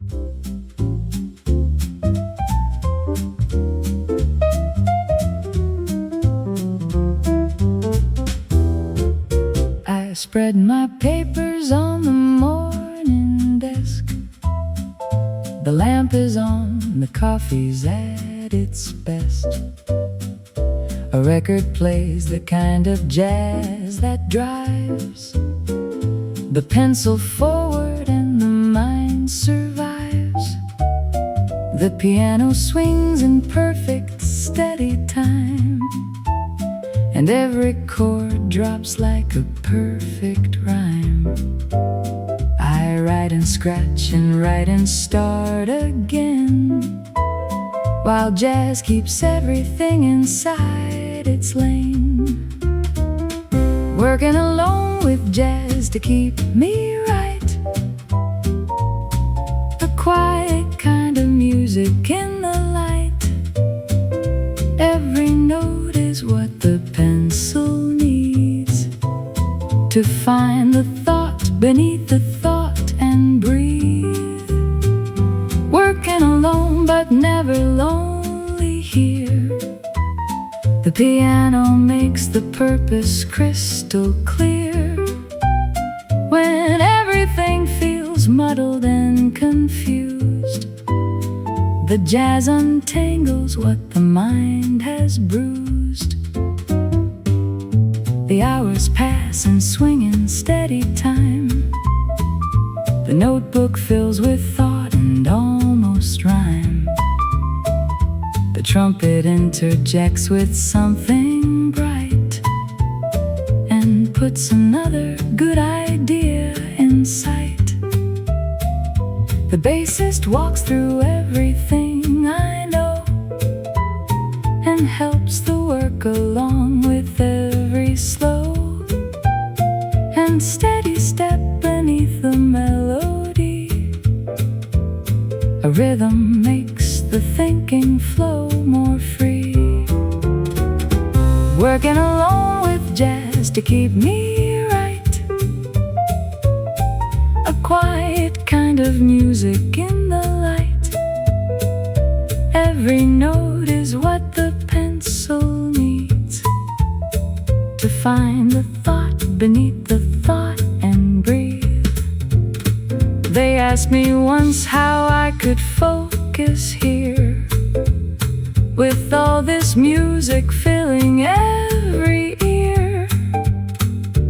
I spread my papers on the morning desk. The lamp is on, the coffee's at its best. A record plays the kind of jazz that drives the pencil forward and the mind survives. The piano swings in perfect steady time, and every chord drops like a perfect rhyme. I write and scratch and write and start again, while jazz keeps everything inside its lane. Working alone with jazz to keep me right. A quiet kind of music in the light. Every note is what the pencil needs to find the thought beneath the thought and breathe. Working alone but never lonely here. The piano makes the purpose crystal clear. When everything feels muddled and confused, the jazz untangles what the mind has bruised. The hours pass and swing in steady time. The notebook fills with thought and almost rhyme. The trumpet interjects with something bright and puts another good idea in sight. The bassist walks through everything I know and helps the work along with every slow and steady step beneath the melody. A rhythm makes the thinking flow more free. Working alone with jazz to keep me right. A quiet kind of music in the light. Every note is what the pencil needs to find the thought beneath the thought and breathe. They asked me once how I could focus here, with all this music filling every ear.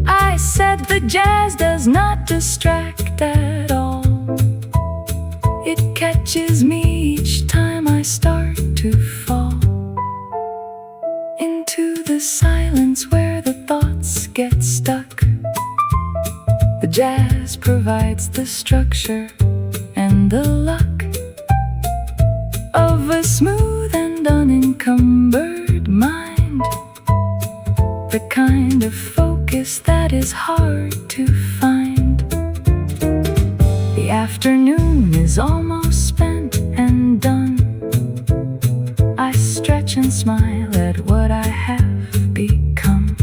I said the jazz does not distract at all. It catches me each time I start to fall into the silence where the thoughts get stuck. The jazz provides the structure and the luck of a smooth and unencumbered mind. The kind of focus that is hard to find. The afternoon is almost spent and done. I stretch and smile at what I have become.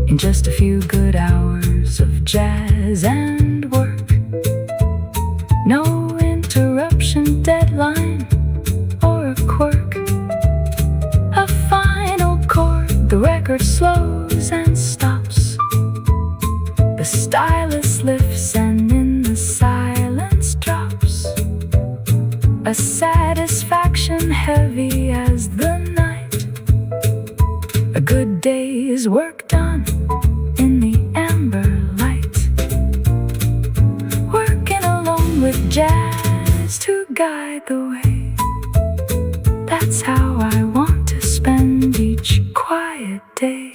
In just a few good hours of jazz and work, no interruption, deadline, or a quirk. A final chord, the record slows and stops. The stylus lifts and in the silence drops a satisfaction heavy as the night. A good day's work done in the amber light. Working alone with jazz to guide the way. That's how I want to spend each quiet day.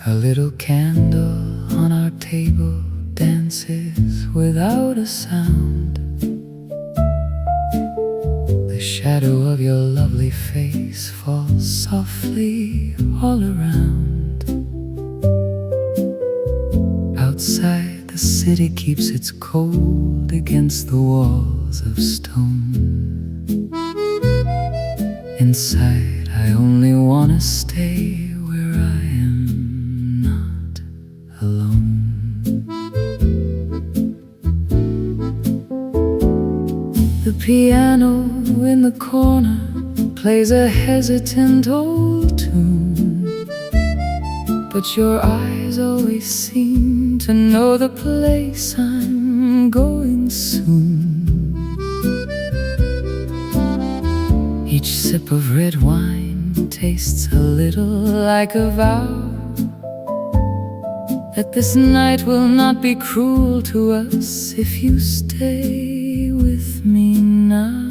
A little candle on our table dances without a sound. The shadow of your lovely face falls softly all around. Outside, the city keeps its cold against the walls of stone. Inside, I only wanna stay where I am not alone. The piano in the corner plays a hesitant old tune, but your eyes always seem to know the place I'm going soon. Each sip of red wine tastes a little like a vow that this night will not be cruel to us if you stay with me now.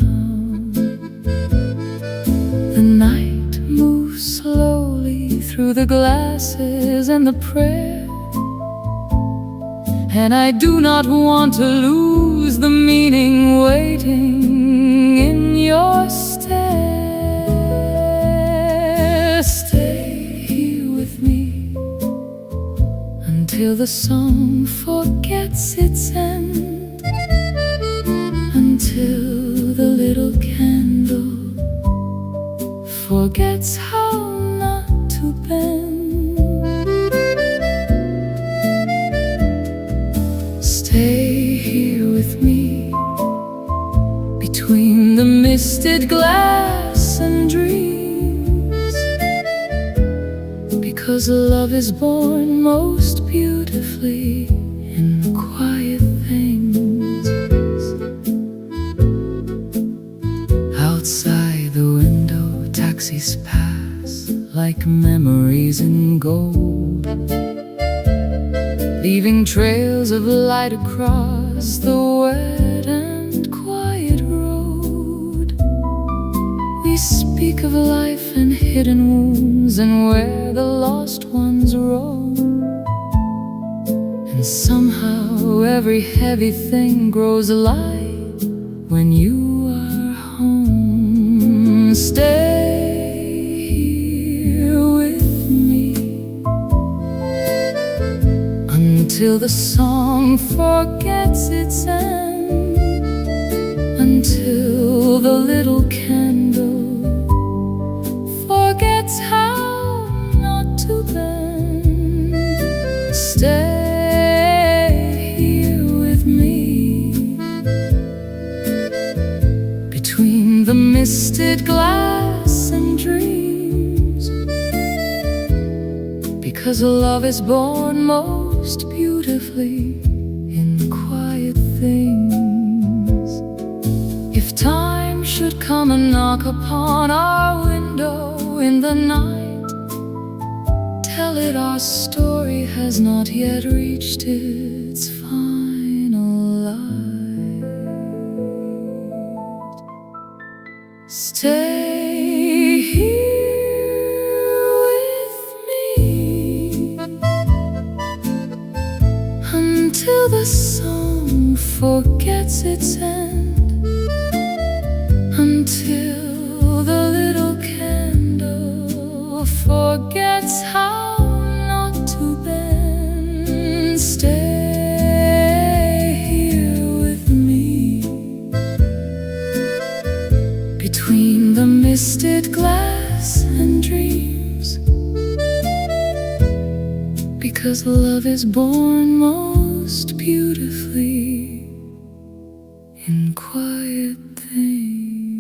The night moves slowly through the glasses and the prayer, and I do not want to lose the meaning waiting in your stare. Stay here with me until the song forgets its end, until the little candle forgets how not to bend. Stay here with me between the misted glass and dreams, because love is born most beautifully in quiet things. Outside the window, taxis pass like memories in gold, leaving trails of light across the wet and quiet road. We speak of life and hidden wounds and where the lost ones roam, and somehow every heavy thing grows light when you are home. Stay here with me until the song forgets its end, until the little candle forgets how not to bend. Stay here with me between the misted glass and dreams, because love is born most beautifully in quiet things. If time should come and knock upon our window in the night, tell it our story has not yet reached its final light. Stay here with me until the song forgets its end, until the little candle forgets how not to bend. Stay here with me between the misted glass and dreams, because love is born most beautifully in quiet things.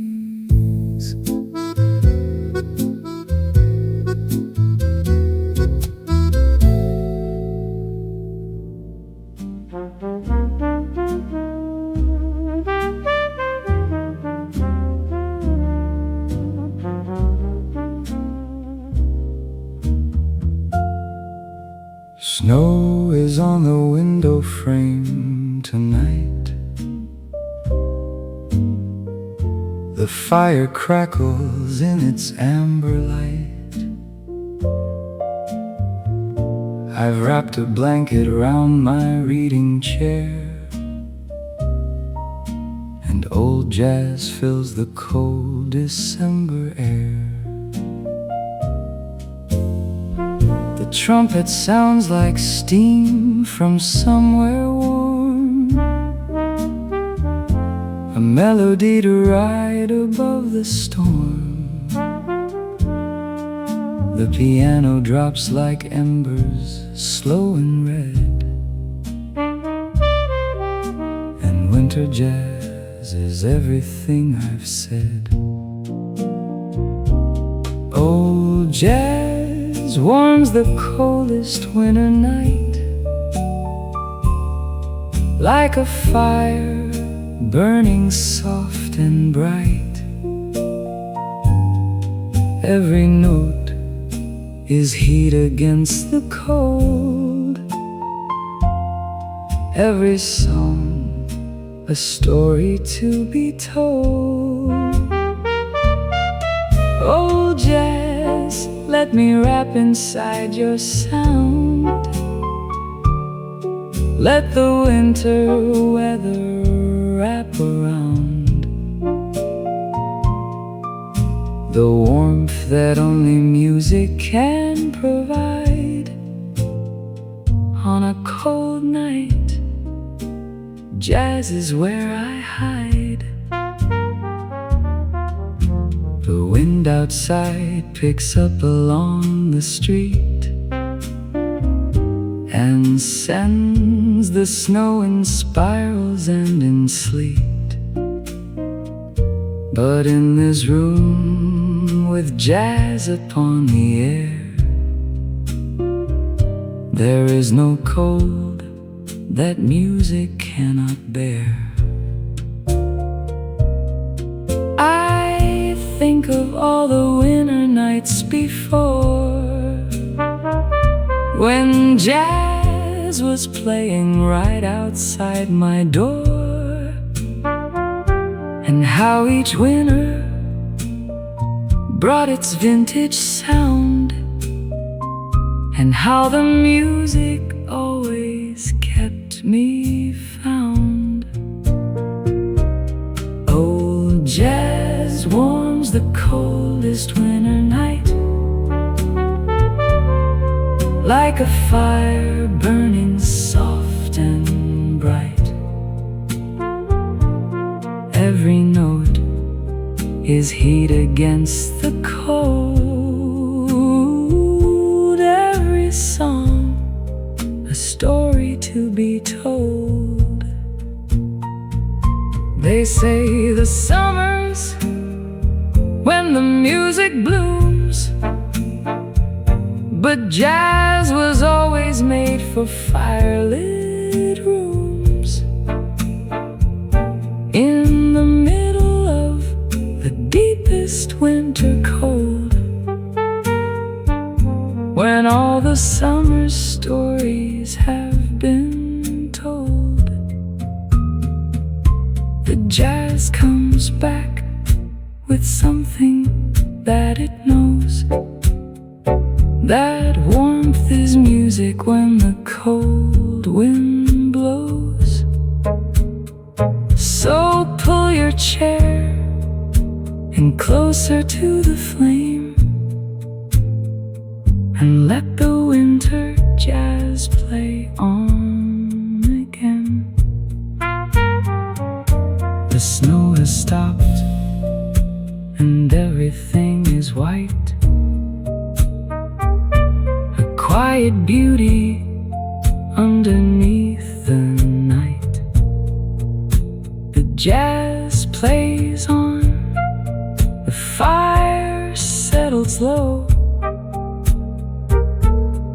Snow is on the window frame tonight. The fire crackles in its amber light. I've wrapped a blanket around my reading chair, and old jazz fills the cold December air. The trumpet sounds like steam from somewhere warm, a melody to ride above the storm. The piano drops like embers, slow and red, and winter jazz is everything I've said. Old jazz warms the coldest winter night, like a fire burning soft and bright. Every note is heat against the cold, every song a story to be told. Oh jazz, let me wrap inside your sound. Let the winter weather wrap around, the warmth that only music can provide. On a cold night, jazz is where I hide. The wind outside picks up along the street and sends the snow in spirals and in sleet. But in this room with jazz upon the air, there is no cold that music cannot bear. I think of all the winter nights before, when jazz was playing right outside my door, and how each winter brought its vintage sound, and how the music always kept me found. Old jazz warms the coldest winter night, like a fire burning soft and bright. Every note is heat against the cold, every song a story to be told. They say the summers when the music blooms, but jazz was always made for firelit rooms. In the middle of the deepest winter cold, when all the summer stories have been told, the jazz comes back with something that it knows. That warmth is music when the cold wind blows. So pull your chair in closer to the flame, and let the winter jazz play on again. The snow has stopped and everything is white, a quiet beauty underneath the night. The jazz plays on, the fire settles low,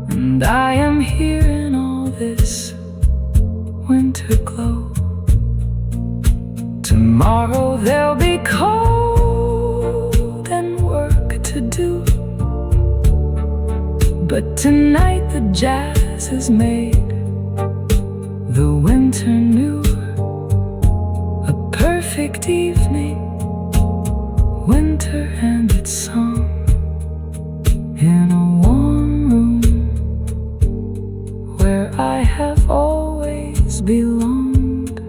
and I am here in all this winter glow. Tomorrow there'll be cold and work to do, but tonight the jazz has made the winter new. A perfect evening, winter and its song, in a warm room where I have always belonged.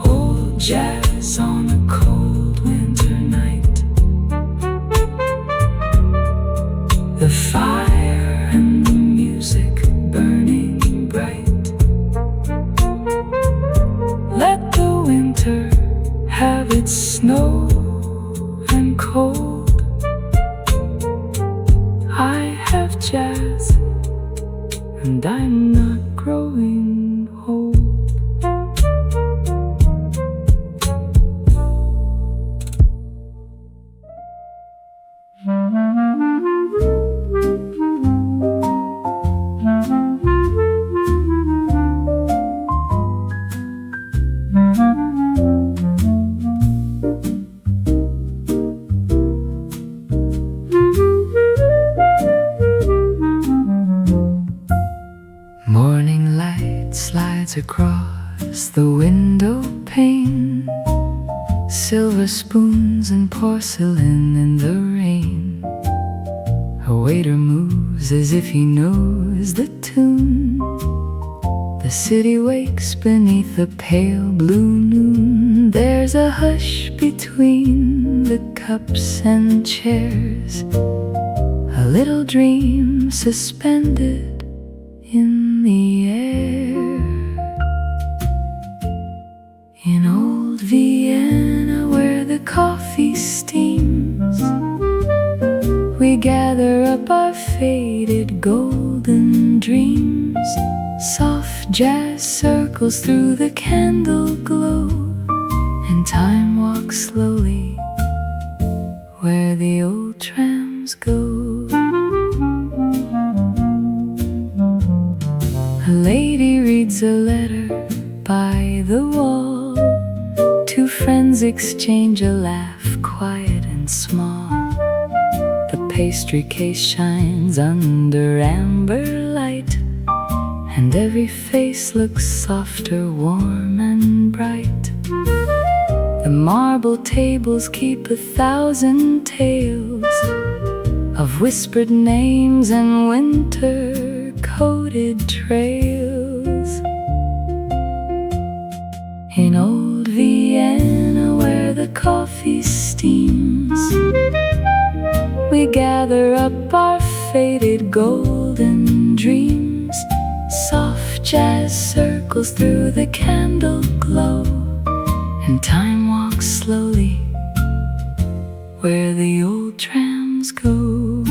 Old jazz on a cold winter night, the fire and jazz, and I'm not growing old. Morning light slides across the window pane, silver spoons and porcelain in the rain. A waiter moves as if he knows the tune. The city wakes beneath a pale blue noon. There's a hush between the cups and chairs, a little dream suspended in the air. In old Vienna where the coffee steams, we gather up our faded golden dreams. Soft jazz circles through the candle glow, and time walks slowly where the old trams go. A lady reads a letter by the wall. Two friends exchange a laugh, quiet and small. The pastry case shines under amber light, and every face looks softer, warm and bright. The marble tables keep 1,000 tales of whispered names and winter-coated trails. In old Vienna where the coffee steams, we gather up our faded golden dreams. Soft jazz circles through the candle glow, and time walks slowly where the old trams go.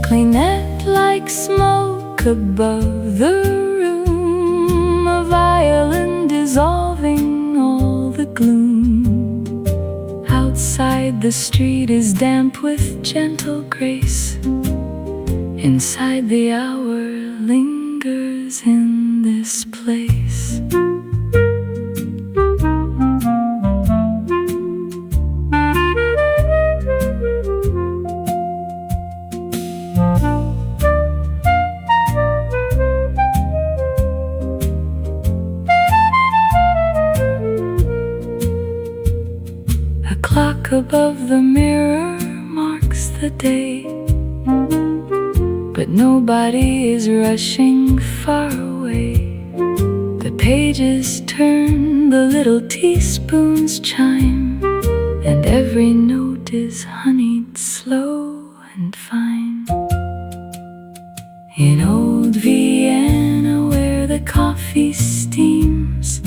Clarinet like smoke above the room, a violin dissolving all the gloom. Outside the street is damp with gentle grace, inside the hour lingers in this place. A clock above the mirror marks the day, but nobody is rushing far away. The pages turn, the little teaspoons chime, and every note is honeyed slow and fine. In old Vienna where the coffee steams,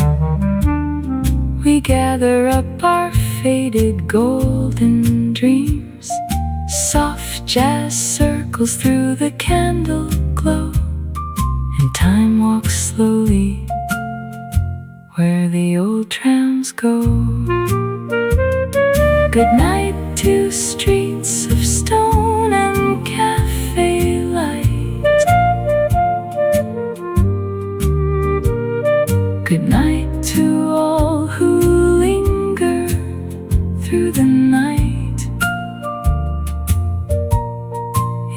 we gather up our faded golden dreams. Soft jazz circles through the candle glow, and time walks slowly where the old trams go. Good night to streets of stone and cafe light. Good night to all who linger through the night.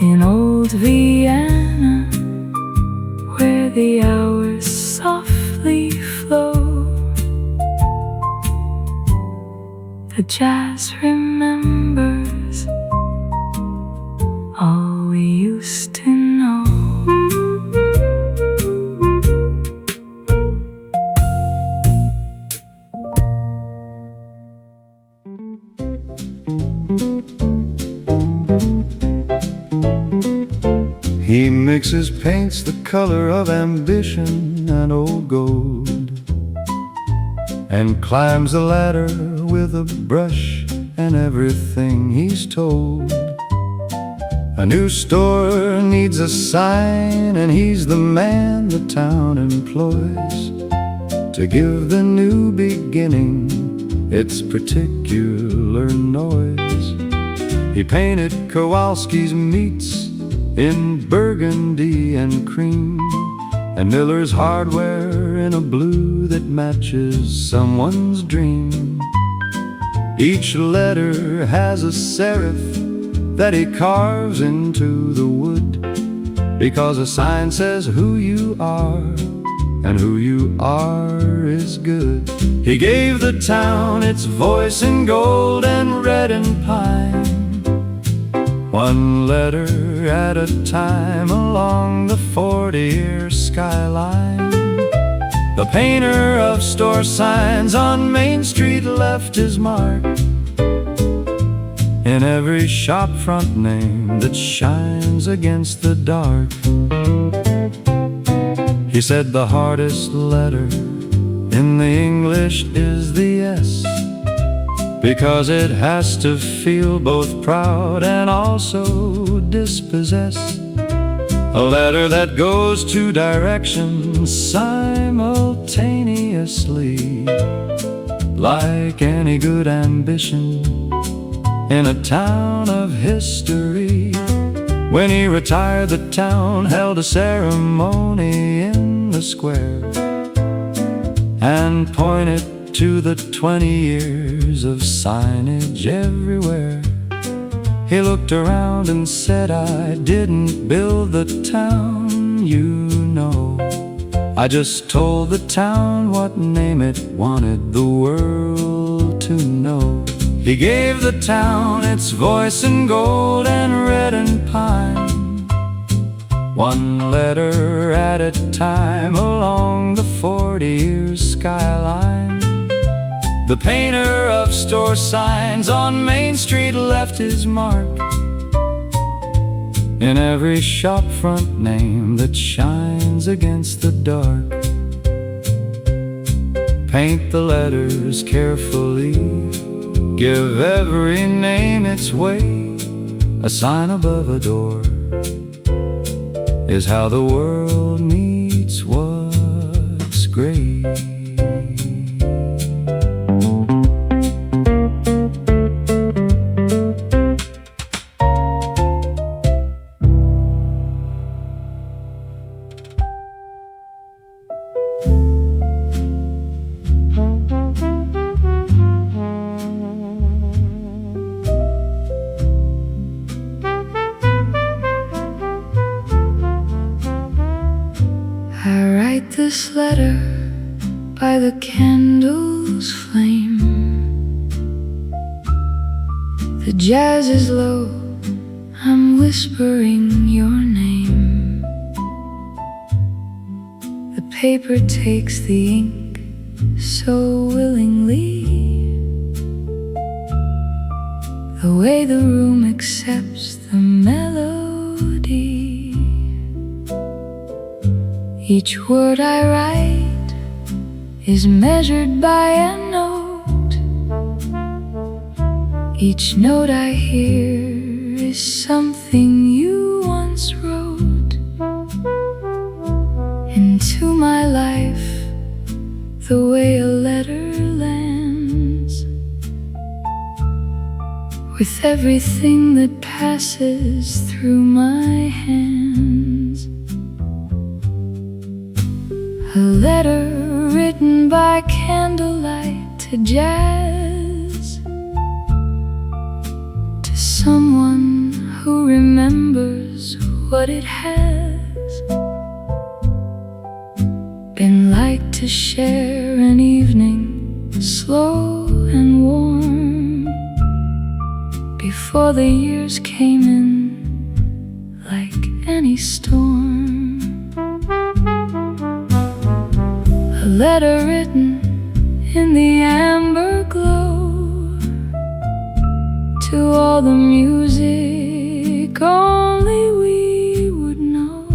In old Vienna where the hours softly flow, the jazz remembers all we used to know. He mixes paints the color of ambition and old gold, and climbs a ladder with a brush and everything he's told. A new store needs a sign, and he's the man the town employs to give the new beginning its particular noise. He painted Kowalski's meats in burgundy and cream, and Miller's hardware in a blue that matches someone's dream. Each letter has a serif that he carves into the wood, because a sign says who you are, and who you are is good. He gave the town its voice in gold and red and pine, one letter at a time along the 40-year skyline. The painter of store signs on Main Street left his mark in every shop front name that shines against the dark. He said the hardest letter in the English is the S, because it has to feel both proud and also dispossessed. A letter that goes two directions simultaneously, like any good ambition in a town of history. When he retired, the town held a ceremony in the square and pointed to the 20 years of signage everywhere. He looked around and said, I didn't build the town, you know. I just told the town what name it wanted the world to know. He gave the town its voice in gold and red and pine, one letter at a time along the 40-year skyline. The painter of store signs on Main Street left his mark in every shop front name that shines against the dark. Paint the letters carefully, give every name its way. A sign above a door is how the world meets what's great. This letter by the candle's flame. The jazz is low, I'm whispering your name. The paper takes the ink so willingly, the way the room accepts the melody. Each word I write is measured by a note. Each note I hear is something you once wrote into my life, the way a letter lands, with everything that passes through my hands. A letter written by candlelight to jazz, to someone who remembers what it has been like to share an evening slow and warm, before the years came in like any storm. A letter written in the amber glow, to all the music only we would know,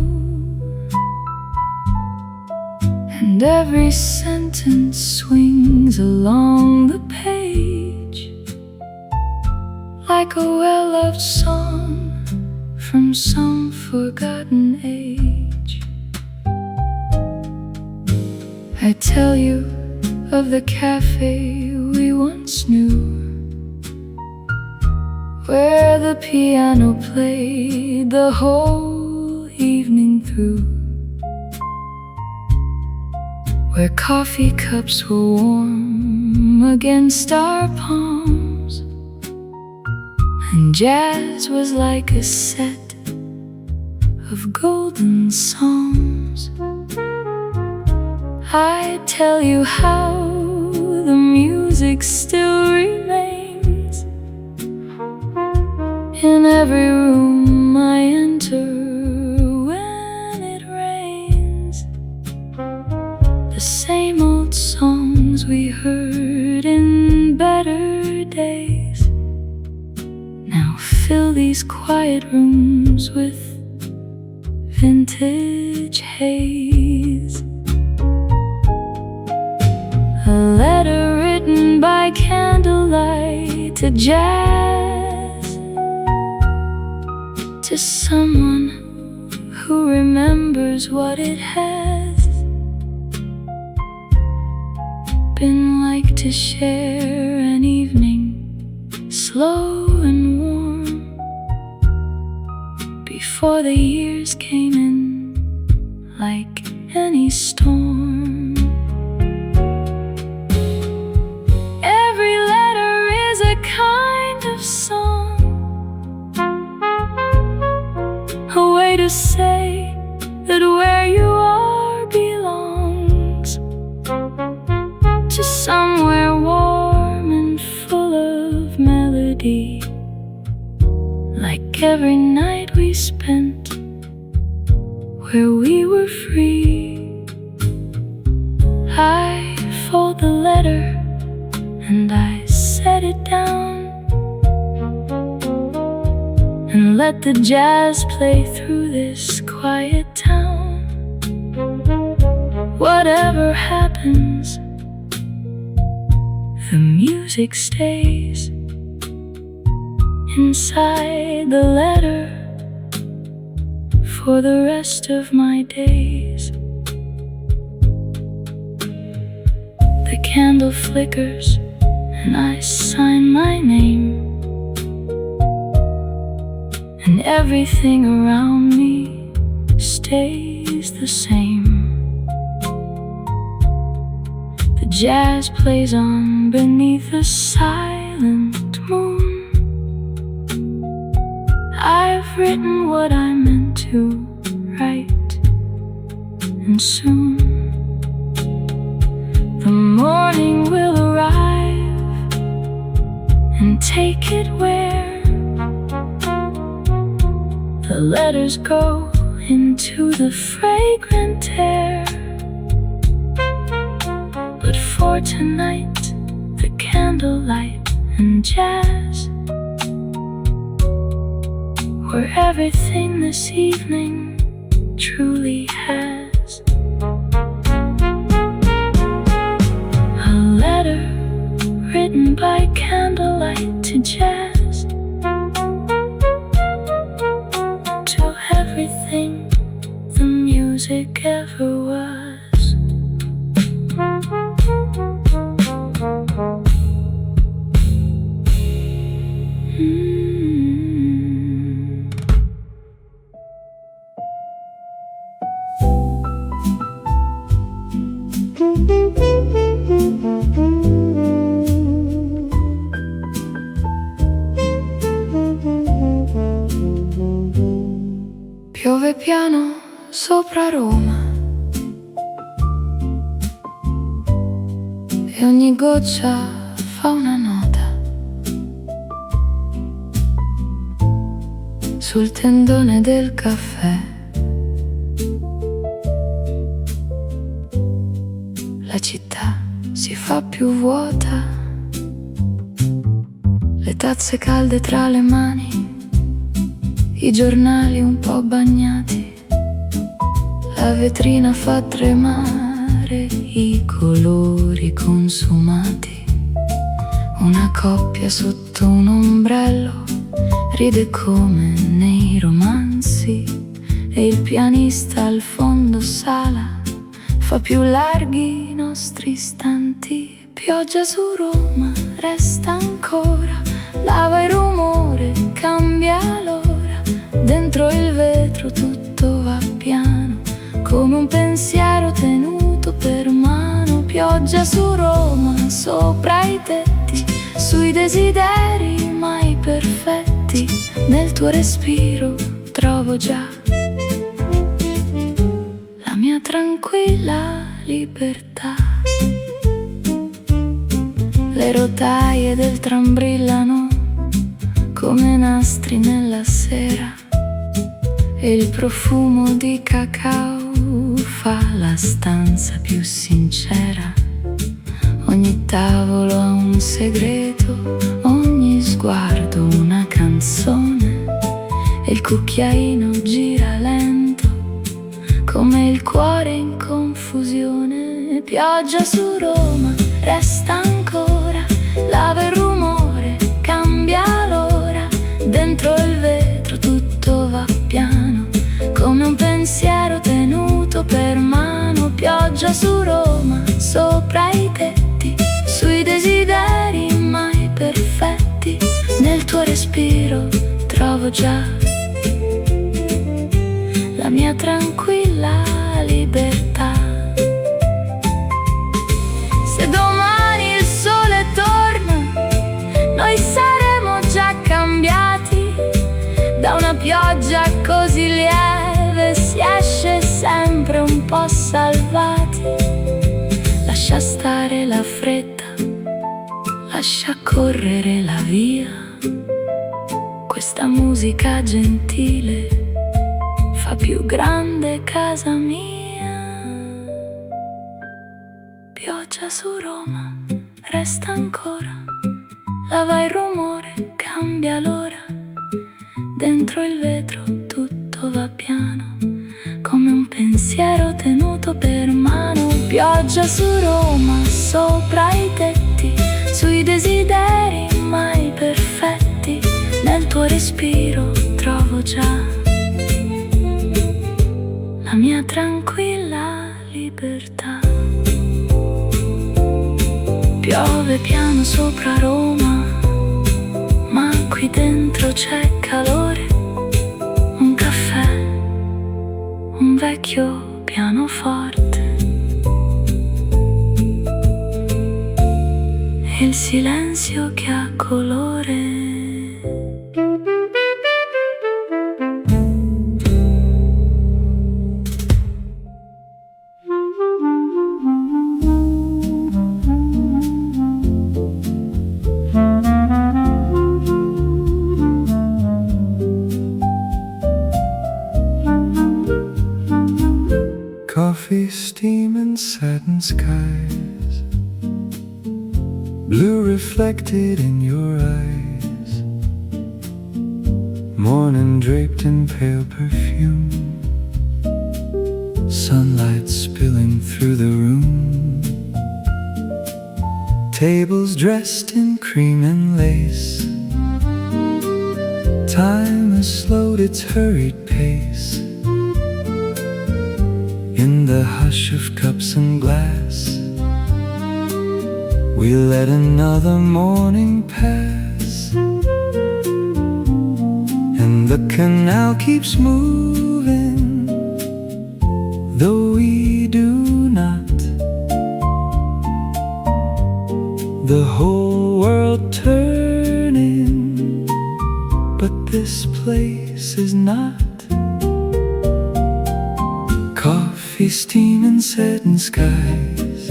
and every sentence swings along the page like a well-loved song from some forgotten age. I tell you of the cafe we once knew, where the piano played the whole evening through, where coffee cups were warm against our palms, and jazz was like a set of golden songs. I tell you how the music still remains in every room I enter when it rains. The same old songs we heard in better days now fill these quiet rooms with vintage haze. A letter written by candlelight to jazz, to someone who remembers what it has been like to share an evening slow and warm before the years came in like any storm. Every letter is a kind of song, a way to say that where you are belongs to somewhere warm and full of melody, like every night we spent where we were free. I fold the letter and I set it down and let the jazz play through this quiet town. Whatever happens, the music stays inside the letter for the rest of my days. The candle flickers and I sign my name, and everything around me stays the same. The jazz plays on beneath a silent moon. I've written what I meant to write, and soon the morning will arrive and take it where the letters go into the fragrant air. But for tonight, the candlelight and jazz were everything this evening truly has. A letter written by candlelight to jazz, to everything the music ever was. Piove piano sopra Roma e ogni goccia fa una nota sul tendone del caffè. La città si fa più vuota, le tazze calde tra le mani, i giornali un po' bagnati, la vetrina fa tremare i colori consumati, una coppia sotto un ombrello ride come nei romanzi e il pianista al fondo sala fa più larghi i nostri istanti. Pioggia su Roma, resta ancora, lava il rumore, cambia l'ora, dentro il vetro tutto va piano, come un pensiero tenuto per mano. Pioggia su Roma, sopra i tetti, sui desideri mai perfetti, nel tuo respiro trovo già la mia tranquilla libertà. Le rotaie del tram brillano come nastri nella sera e il profumo di cacao fa la stanza più sincera. Ogni tavolo ha un segreto, ogni sguardo una canzone e il cucchiaino gira lento come il cuore in confusione. Pioggia su Roma, resta ancora, lava il rumore, cambia l'ora, dentro il vetro tutto va piano, come un pensiero tenuto per mano. Pioggia su Roma, sopra i tetti, sui desideri mai perfetti, nel tuo respiro trovo già la mia tranquilla libertà. Se domani il sole torna, noi saremo già cambiati. Da una pioggia così lieve si esce sempre un po' salvati. Lascia stare la fretta, lascia correre la via. Questa musica gentile fa più grande casa mia. Pioggia su Roma, resta ancora, lava il rumore, cambia l'ora, dentro il vetro tutto va piano, come un pensiero tenuto per mano. Pioggia su Roma, sopra i tetti, sui desideri mai perfetti, nel tuo respiro trovo già la mia tranquilla libertà. Piove piano sopra Roma, ma qui dentro c'è calore. Un caffè, un vecchio pianoforte e il silenzio che ha colore. Coffee, steam and satin skies, blue reflected in your eyes, morning draped in pale perfume, sunlight spilling through the room, tables dressed in cream and lace. Time has slowed its hurried pace. In the hush of cups and glass, we let another morning pass, and the canal keeps moving, though we do not. The whole world turning, but this place is not. Coffee, steam and satin skies,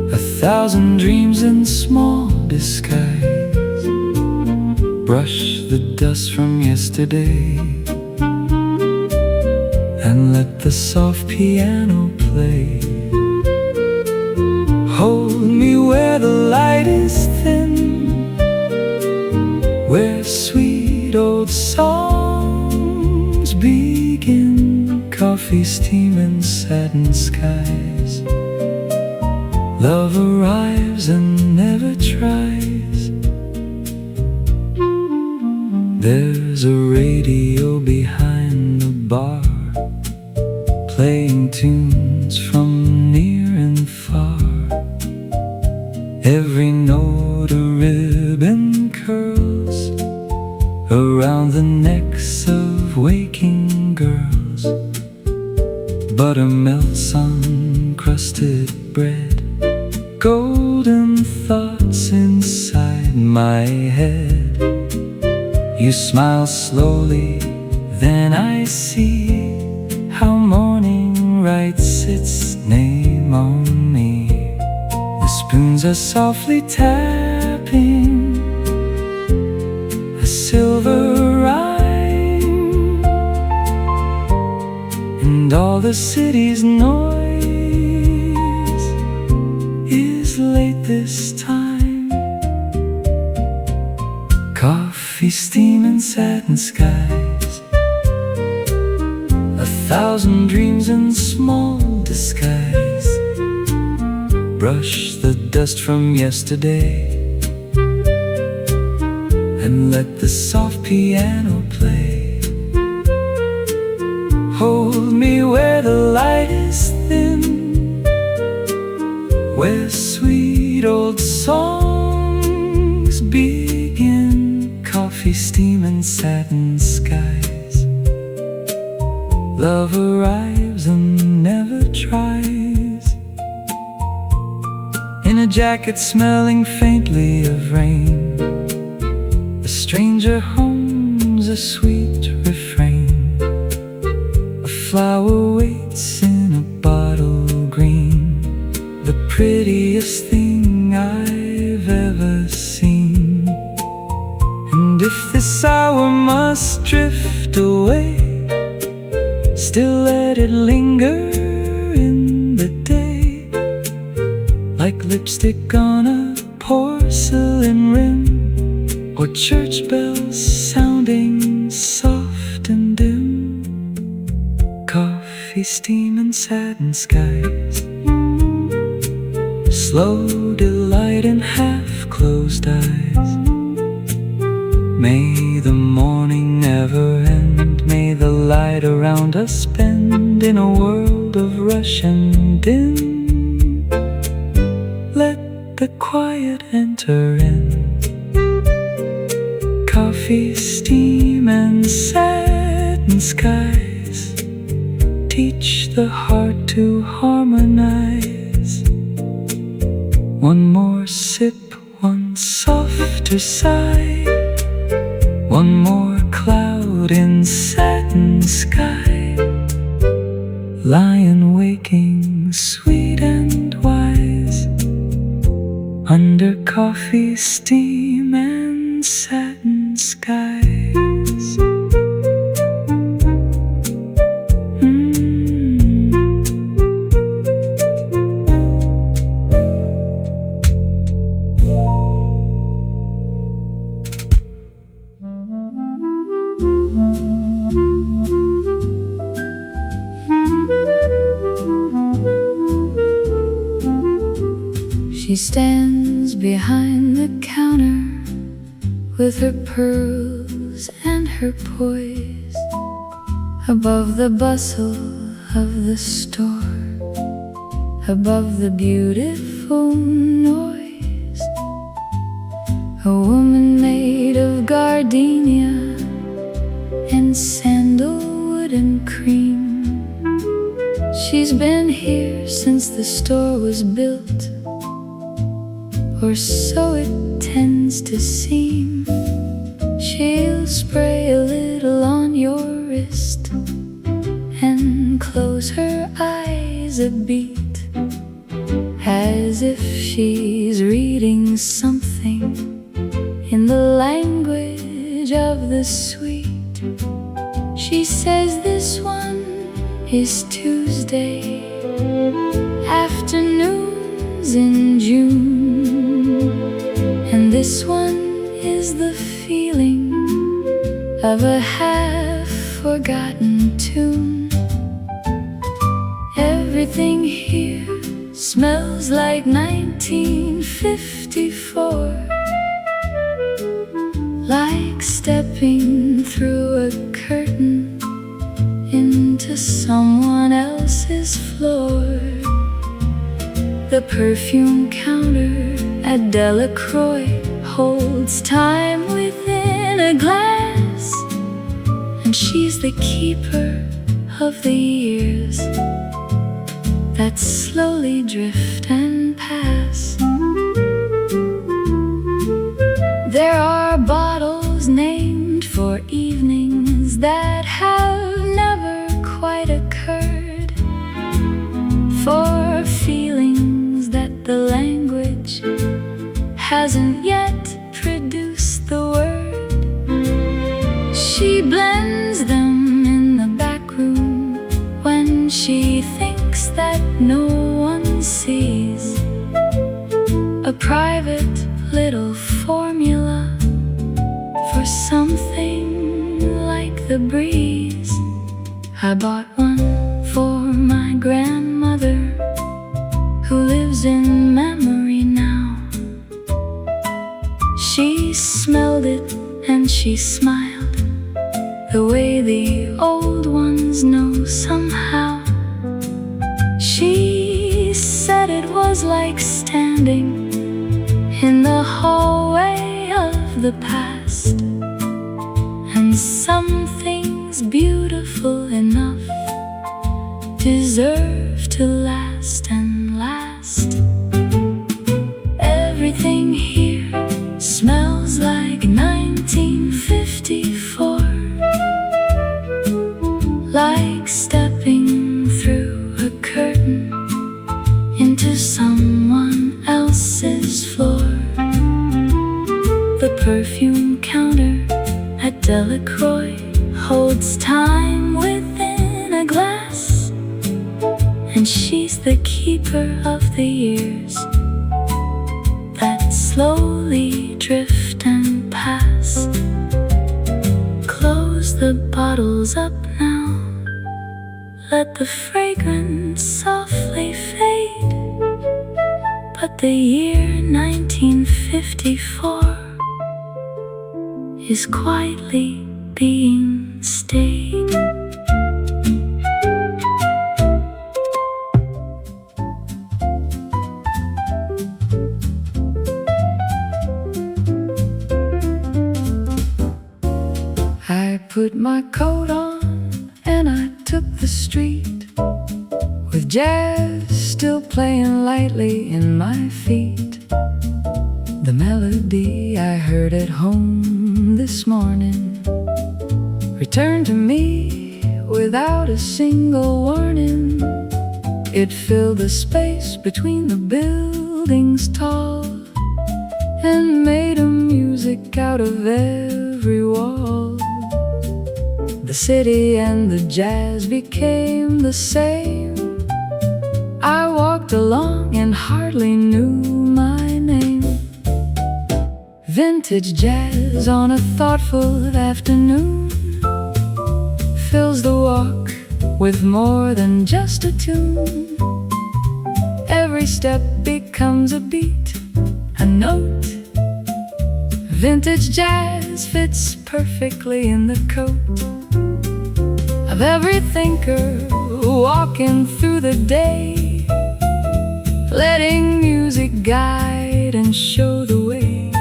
1,000 dreams in small disguise. Brush the dust from yesterday and let the soft piano play. Hold me where the light is thin, where sweet old songs begin. Coffee, steam and satin skies, love arrives and never tries. There's a radio behind the bar, playing tunes from near and far. Every note a ribbon curls around the necks of waking girls. Butter melts on crusted bread, golden thoughts inside my head. You smile slowly, then I see how morning writes its name on me. The spoons are softly tapping a silver rhyme, and all the city's noise is late this time. Coffee, steam, and satin skies, 1,000 dreams in small disguise. Brush the dust from yesterday and let the soft piano play. Hold me where the light is thin, where sweet old songs begin. Coffee, steam, and satin skies. Love arrives and never tries, in a jacket smelling faintly of rain. A stranger hums a sweet refrain. A flower waits in a bottle green, the prettiest thing I've ever seen. And if this hour must drift away, still let it linger in the day, like lipstick on a porcelain rim, or church bells sounding soft and dim. Coffee, steam, and satin skies, slow delight in half-closed eyes. May the morning never end, may the light around us bend in a world of rush and din. Let the quiet enter in. Coffee, steam, and satin skies teach the heart to harmonize. One more sip, one softer sigh, one more cloud in satin sky, lying waking sweet and wise, under coffee, steam, and satin skies. She stands behind the counter with her pearls and her poise, above the bustle of the store, above the beautiful noise. A woman made of gardenia and sandalwood and cream. She's been here since the store was built, or so it tends to seem. She'll spray a little on your wrist and close her eyes a beat, as if she's reading something in the language of the sweet. She says this one is Tuesday afternoons in June, and this one is the feeling of a half-forgotten tune. Everything here smells like 1954, like stepping through a curtain into someone else's floor. The perfume counter at Delacroix holds time within a glass, and she's the keeper of the years that slowly drift and pass. There are bottles named for evenings that have never quite occurred, for feelings that the language hasn't yet produced the word. She blends them in the back room when she thinks that no one sees. A private little formula for something like the breeze. I bought one for my grandmother, who lives in memory now. She smelled it and she smiled, the way the old ones know somehow. She said it was like standing in the hallway of the past, and some things beautiful enough deserve to last and last. Everything here smells like 1954, like stepping through a curtain into someone else's floor. The perfume counter at Delacroix holds time within a glass, and she's the keeper of the years that slowly drift and pass. Close the bottles up now, let the fragrance softly fade. But the year 1954 is quietly being stayed. I put my coat on and I took the street, with jazz still playing lightly in my feet. The melody I heard at home this morning returned to me without a single warning. It filled the space between the buildings tall and made a music out of every wall. The city and the jazz became the same. I walked along and hardly knew my name. Vintage jazz on a thoughtful afternoon fills the walk with more than just a tune. Every step becomes a beat, a note. Vintage jazz fits perfectly in the coat of every thinker walking through the day, letting music guide and show the way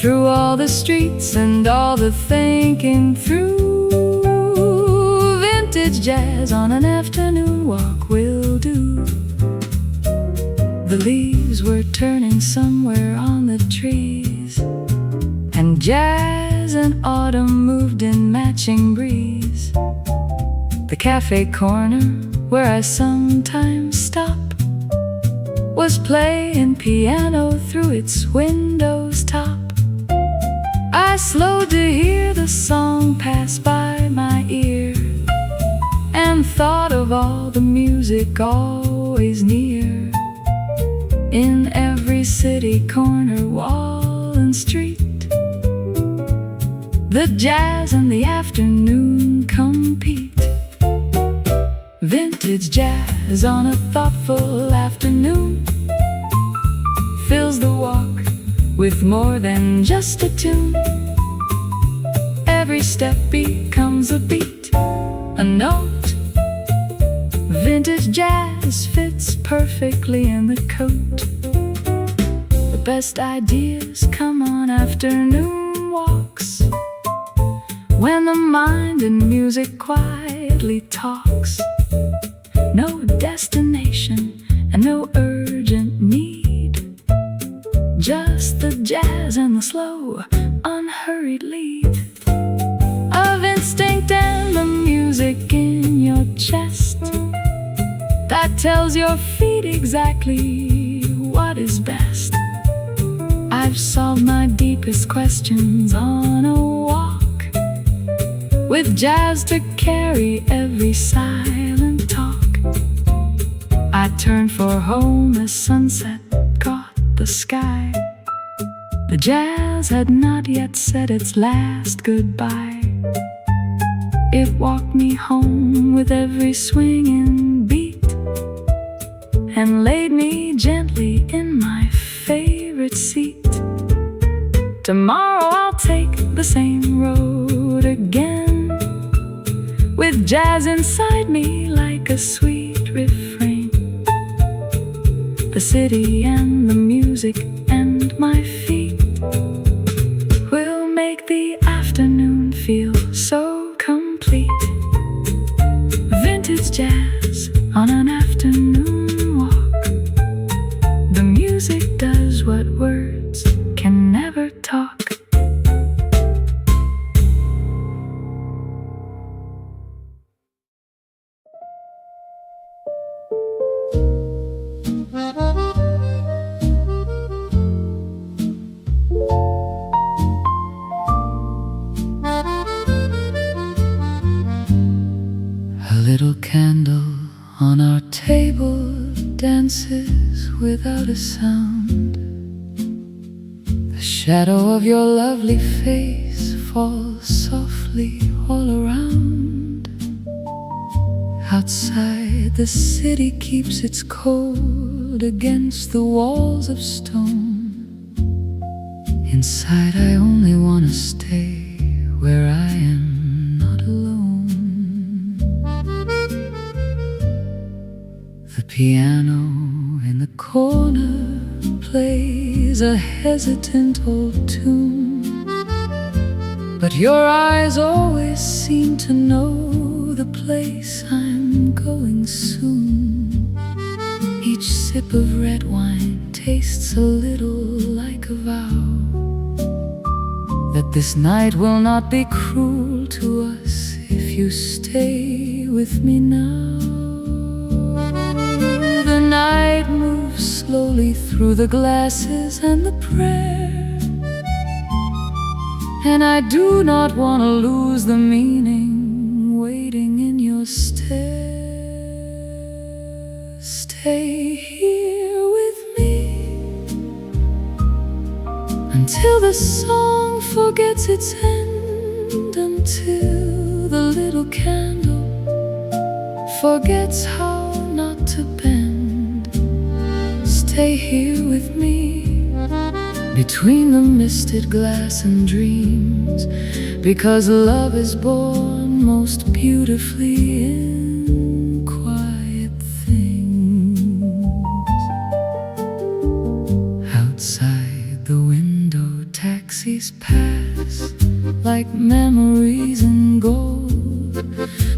through all the streets and all the thinking through. Vintage jazz on an afternoon walk will do. The leaves were turning somewhere on the trees, and jazz and autumn moved in matching breeze. The cafe corner where I sometimes stop was playing piano through its window's top. I slowed to hear the song pass by my ear, and thought of all the music always near, in every city corner, wall and street. The jazz and the afternoon compete. Vintage jazz on a thoughtful afternoon fills the walk with more than just a tune. every step becomes a beat, a note. Vintage jazz fits perfectly in the coat. The best ideas come on afternoon walks, when the mind and music quietly talks. No destination and no urgent need, just the jazz and the slow, unhurried lead of instinct and the music in your chest that tells your feet exactly what is best. I've solved my deepest questions on a walk, with jazz to carry every silent talk. I turned for home as sunset caught the sky. The jazz had not yet said its last goodbye. It walked me home with every swinging beat, and laid me gently in my favorite seat. Tomorrow I'll take the same road again, with jazz inside me like a sweet refrain. The city and the music and my feet will make the afternoon feel so complete. Vintage jazz on an afternoon walk. The music does what words can never talk. Little candle on our table dances without a sound. The shadow of your lovely face falls softly all around. Outside, the city keeps its cold against the walls of stone. Inside, I only want to stay where I am. The piano in the corner plays a hesitant old tune, but your eyes always seem to know the place I'm going soon. Each sip of red wine tastes a little like a vow that this night will not be cruel to us if you stay with me now. The night moves slowly through the glasses and the prayer, and I do not want to lose the meaning waiting in your stare. Stay here with me until the song forgets its end, until the little candle forgets how not to bend. Stay here with me between the misted glass and dreams, because love is born most beautifully in quiet things. Outside the window, taxis pass like memories in gold,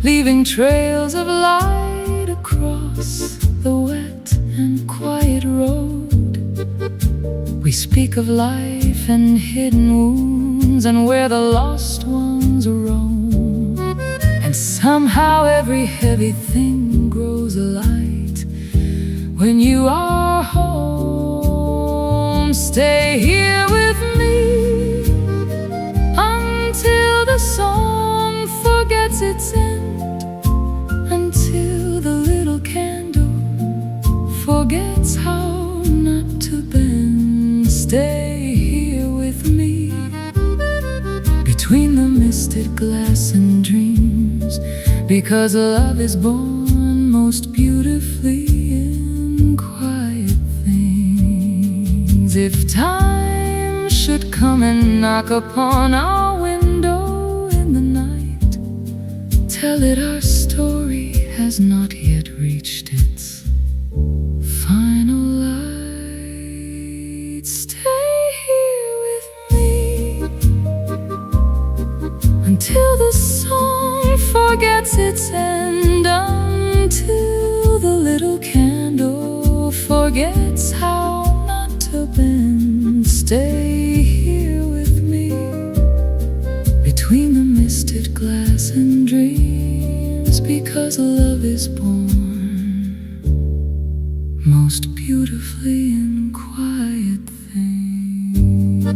leaving trails of light across the wet and quiet road. We speak of life and hidden wounds and where the lost ones roam, and somehow every heavy thing grows light when you are home. Stay here with me until the song forgets its end, until the little candle forgets how not to bend. Stay here with me between the misted glass and dreams, because love is born most beautifully in quiet things. If time should come and knock upon our window in that our story has not yet reached its final light. Stay here with me until the song forgets its end, until the little candle forgets how not to bend. Stay here with me between the misted glass and dreams, because love is born most beautifully in quiet things.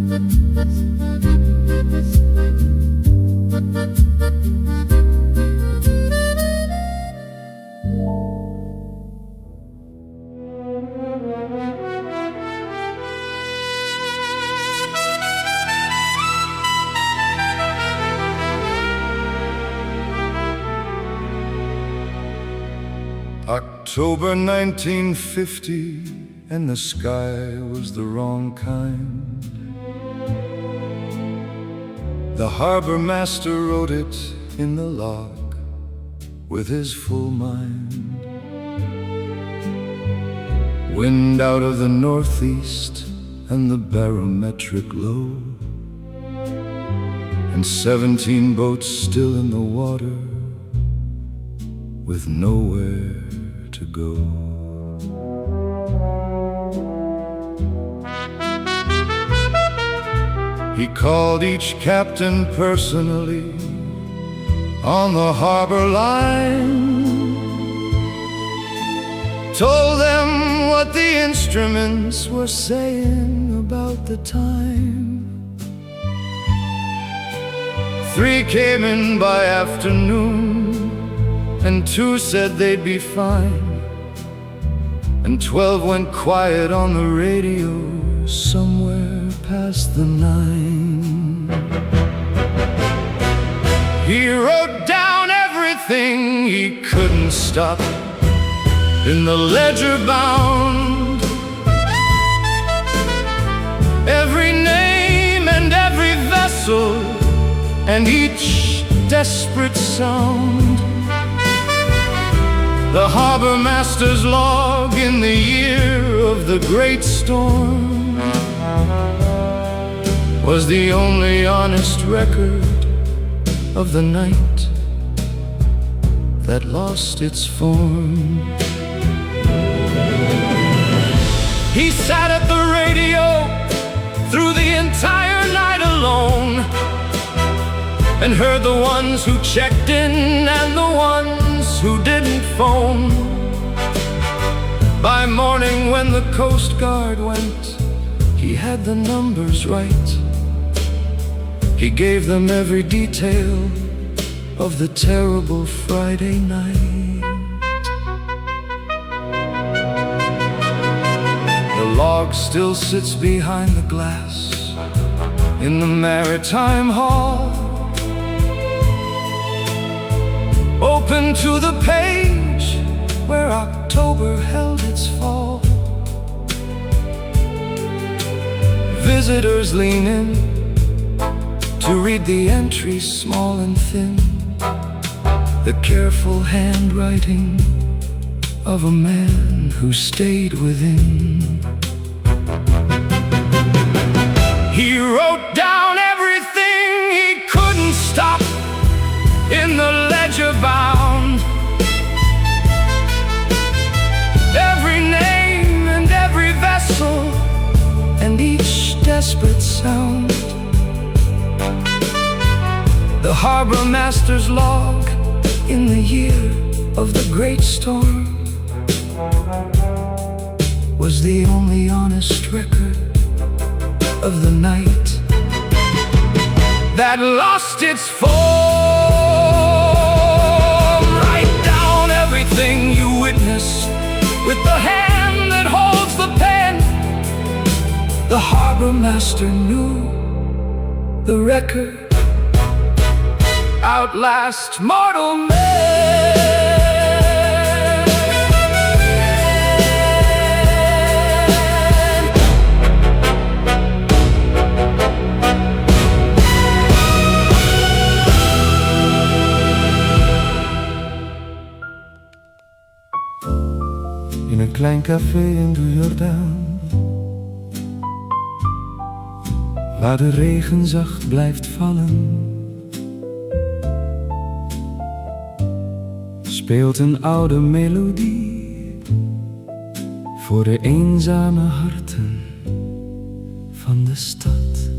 October 1950, and the sky was the wrong kind. The harbormaster wrote it in the log with his full mind. Wind out of the northeast and the barometric low, and 17 boats still in the water with nowhere to go. He called each captain personally on the harbor line, told them what the instruments were saying about the time. 3 came in by afternoon, and 2 said they'd be fine, and 12 went quiet on the radio somewhere past the 9. He wrote down everything he couldn't stop in the ledger bound, every name and every vessel and each desperate sound. The harbormaster's log in the year of the great storm was the only honest record of the night that lost its form. He sat at the radio through the entire night alone, and heard the ones who checked in and the ones who didn't phone. By morning when the Coast Guard went, he had the numbers right. He gave them every detail of the terrible Friday night. The log still sits behind the glass in the maritime hall, open to the page where October held its fall. Visitors lean in to read the entries small and thin, the careful handwriting of a man who stayed within. He wrote down everything he couldn't stop in the ledger bound, every name and every vessel and each desperate sound. The harbormaster's log in the year of the great storm was the only honest record of the night that lost its form. Write down everything you witness with the hand that holds the pen. The harbormaster knew the record outlast mortal man. in een klein café in de Jordaan, waar de regen zacht blijft vallen. Speelt een oude melodie voor de eenzame harten van de stad.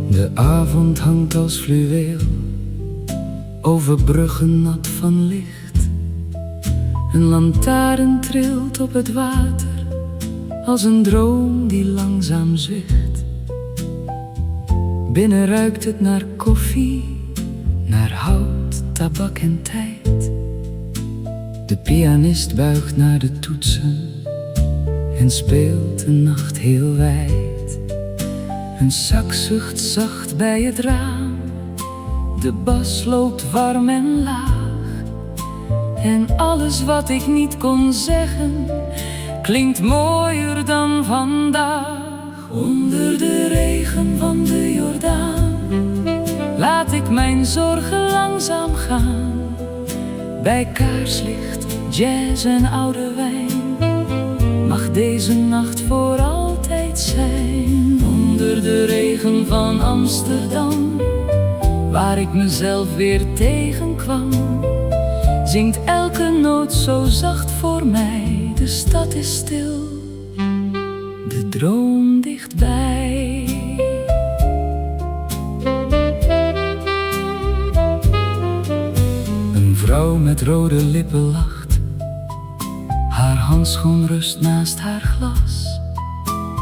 De avond hangt als fluweel over bruggen nat van licht. Een lantaarn trilt op het water als een droom die langzaam zwicht. Binnen ruikt het naar koffie, naar hout, tabak en tijd. De pianist buigt naar de toetsen en speelt de nacht heel wijd. Een sax zucht zacht bij het raam, de bas loopt warm en laag. En alles wat ik niet kon zeggen, klinkt mooier dan vandaag. Onder de regen van de Jordaan laat ik mijn zorgen langzaam gaan. Bij kaarslicht, jazz en oude wijn mag deze nacht voor altijd zijn. Onder de regen van Amsterdam, waar ik mezelf weer tegenkwam, zingt elke noot zo zacht voor mij. De stad is stil, de droom dichtbij. Een vrouw met rode lippen lacht, haar handschoen rust naast haar glas.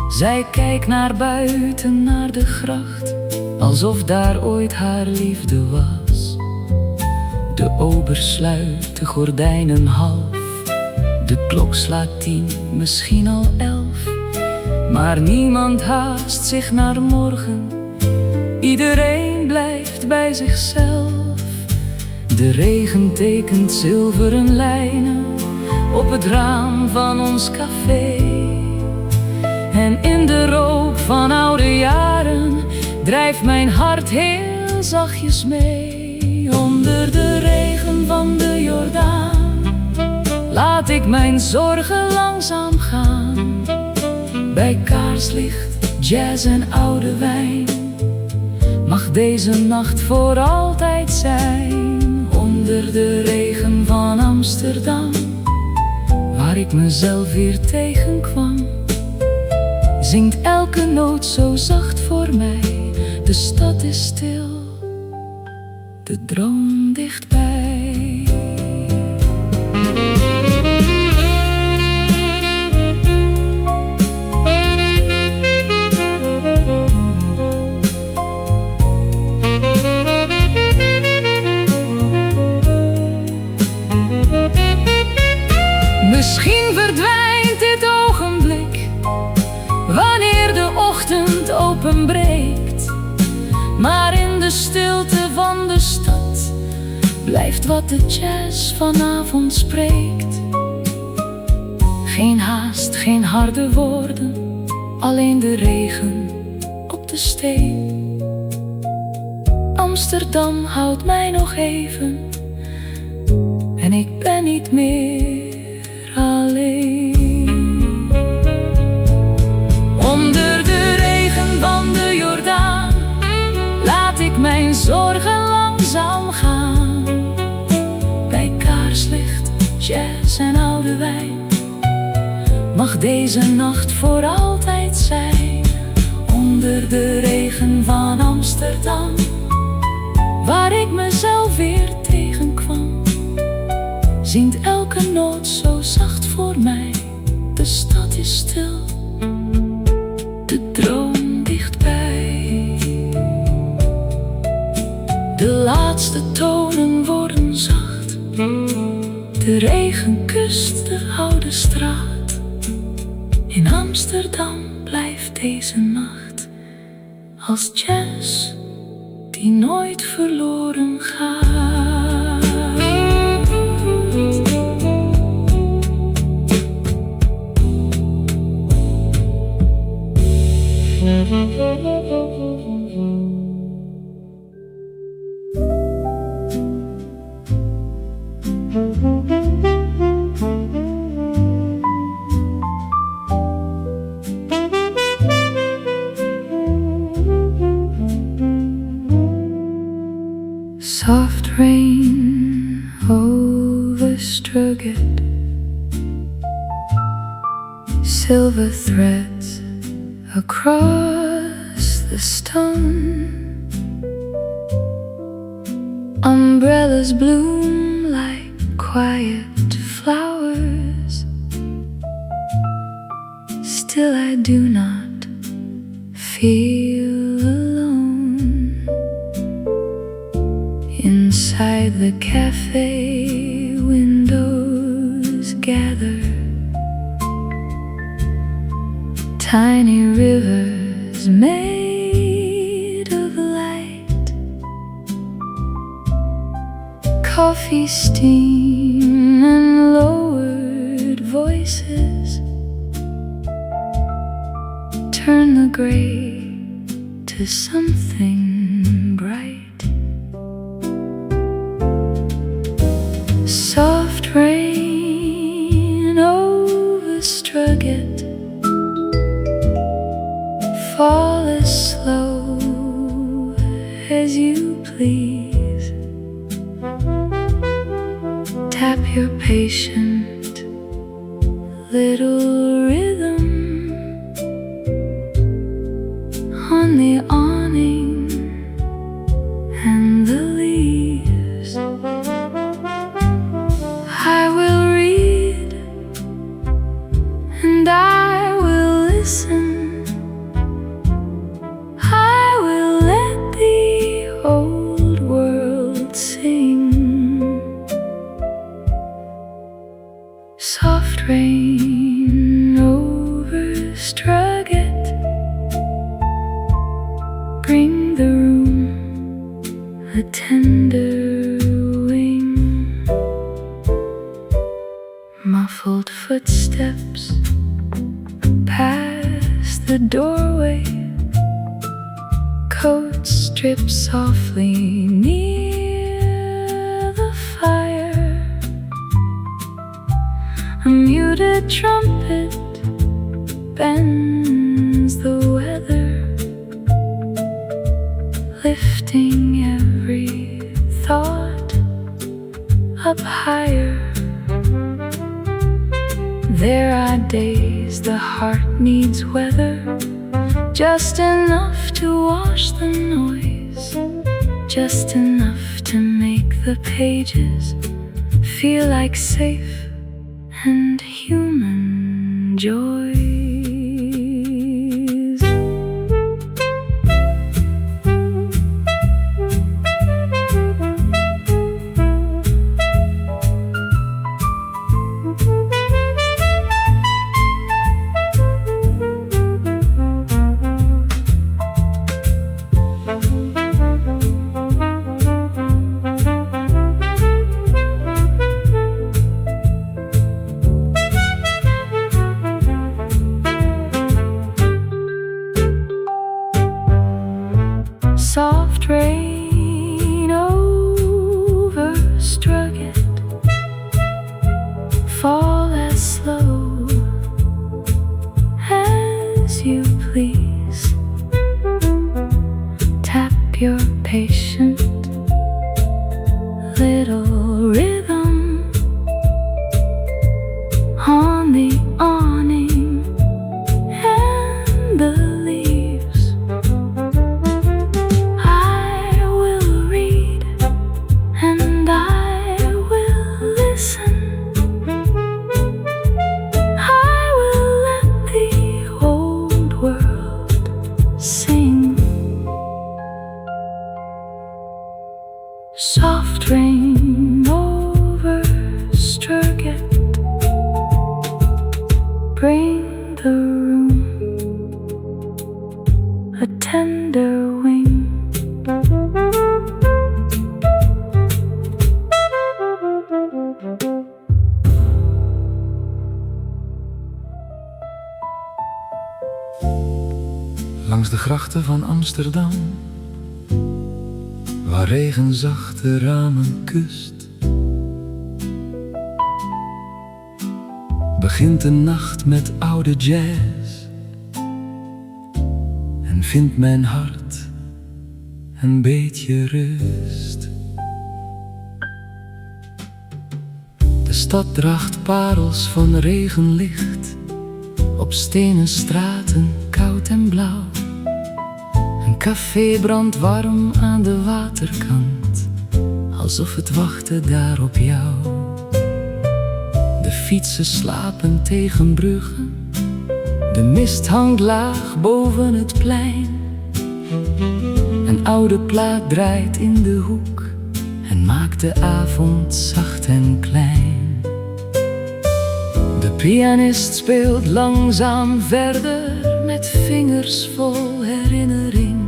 Zij kijkt naar buiten, naar de gracht, alsof daar ooit haar liefde was. De ober sluit de gordijnen half, de klok slaat 10, misschien al 11. Maar niemand haast zich naar morgen, iedereen blijft bij zichzelf. De regen tekent zilveren lijnen op het raam van ons café. En in de rook van oude jaren drijft mijn hart heel zachtjes mee. Onder de regen van de Jordaan laat ik mijn zorgen langzaam gaan. Bij kaarslicht, jazz en oude wijn mag deze nacht voor altijd zijn. Onder de regen van Amsterdam, waar ik mezelf weer tegenkwam, zingt elke noot zo zacht voor mij. De stad is stil, de droom dichtbij. Misschien verdwijnt dit ogenblik wanneer de ochtend openbreekt. Maar in de stilte van de stad blijft wat de jazz vanavond spreekt. Geen haast, geen harde woorden, alleen de regen op de steen. Amsterdam houdt mij nog even en ik ben niet meer alleen. Onder de regen van de Jordaan laat ik mijn zorgen langzaam gaan. Bij kaarslicht, jazz en oude wijn mag deze nacht voor altijd zijn. Onder de regen van Amsterdam, waar ik mezelf weer tegenkwam, zingt elke noot zo zacht voor mij. De stad is stil, de droom dichtbij. De laatste tonen worden zacht, de regen kust de oude straat. In Amsterdam blijft deze nacht als jazz die nooit verloren gaat. Soft rain over Strøget, silver threads across the stone. Umbrellas bloom like quiet flowers. Still I do not feel alone. Inside the cafe, windows gather. Tiny rivers made of light. Coffee steam and lowered voices turn the gray to something bright. Soft rain over Strøget, fall as slow as you please. Tap your patient little rhythm on the awning and the leaves. I will read and I will listen. I will let the old world sing. Soft rain over Strøget, bring the room a tender wing. Muffled footsteps pass the doorway. Coats strip softly near the fire. A muted trumpet bends the weather, lifting every thought up higher. There are days the heart needs weather, just enough to wash the noise, just enough to make the pages feel like safe and human joys. Soft rain over Strøget, fall as slow as you please. Tap your patient little rhythm on the awning and the leaves. I will read and I will listen. I will let the old world sing. Soft rain over Strøget, bring the room a tender wing. Langs de grachten van Amsterdam, waar regen zachte ramen kust, begint de nacht met oude jazz en vindt mijn hart een beetje rust. De stad draagt parels van regenlicht, op stenen straten koud en blauw. Een café brandt warm aan de waterkant, alsof het wachtte daar op jou. De fietsen slapen tegen bruggen, de mist hangt laag boven het plein. Een oude plaat draait in de hoek en maakt de avond zacht en klein. De pianist speelt langzaam verder met vingers vol herinnering,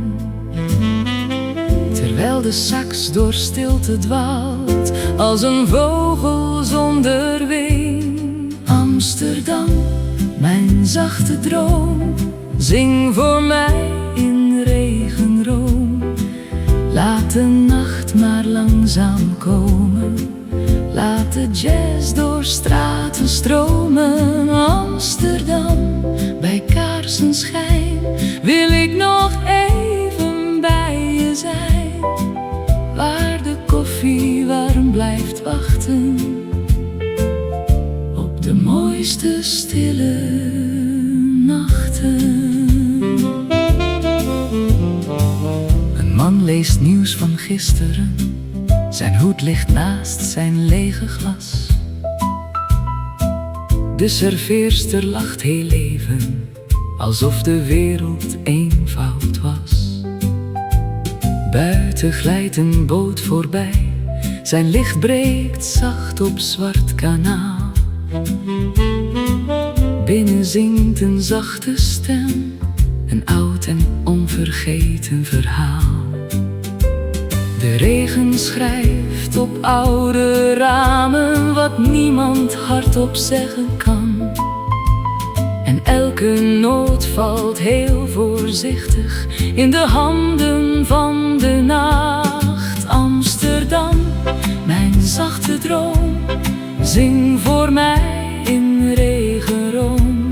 terwijl de sax door stilte dwaalt als een vogel zonder wing. Amsterdam, mijn zachte droom, zing voor mij in regenroom. Laat de nacht maar langzaam komen, laat de jazz door straten stromen. Amsterdam, bij kaarsenschijn wil ik nog even bij je zijn, waar de koffie warm blijft wachten op de mooiste stille nachten. Een man leest nieuws van gisteren, zijn hoed ligt naast zijn lege glas. De serveerster lacht heel even, alsof de wereld eenvoud was. Buiten glijdt een boot voorbij, zijn licht breekt zacht op zwart kanaal. Binnen zingt een zachte stem, een oud en onvergeten verhaal. De regen schrijft op oude ramen wat niemand hardop zeggen kan. En elke noot valt heel voorzichtig in de handen van de nacht. Amsterdam, mijn zachte droom, zing voor mij in regenroom.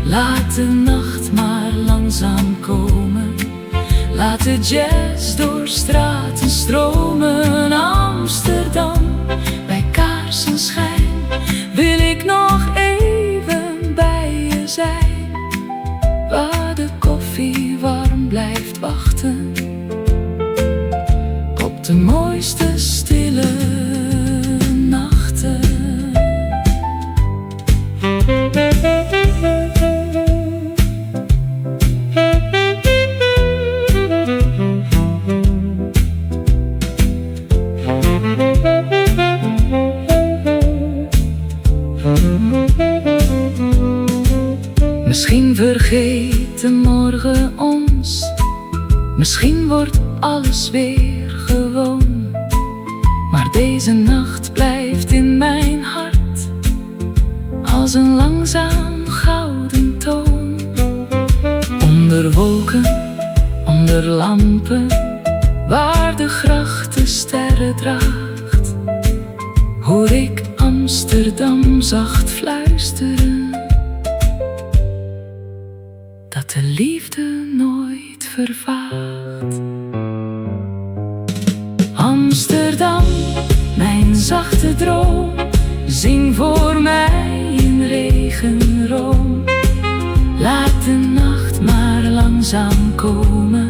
Laat de nacht maar langzaam komen, laat de jazz door straten stromen. Amsterdam, bij kaarsenschijn wil ik nog even bij je zijn, waar de koffie warm blijft wachten op de mooiste stille nachten. Misschien vergeet de morgen ons, misschien wordt alles weer gewoon, maar deze nacht blijft in mijn hart als een langzaam gouden toon. Onder wolken, onder lampen, waar de gracht de sterren draagt, hoor ik Amsterdam zacht fluisteren dat de liefde nooit vervaagt. Amsterdam, mijn zachte droom, zing voor mij in regenroom. Laat de nacht maar langzaam komen,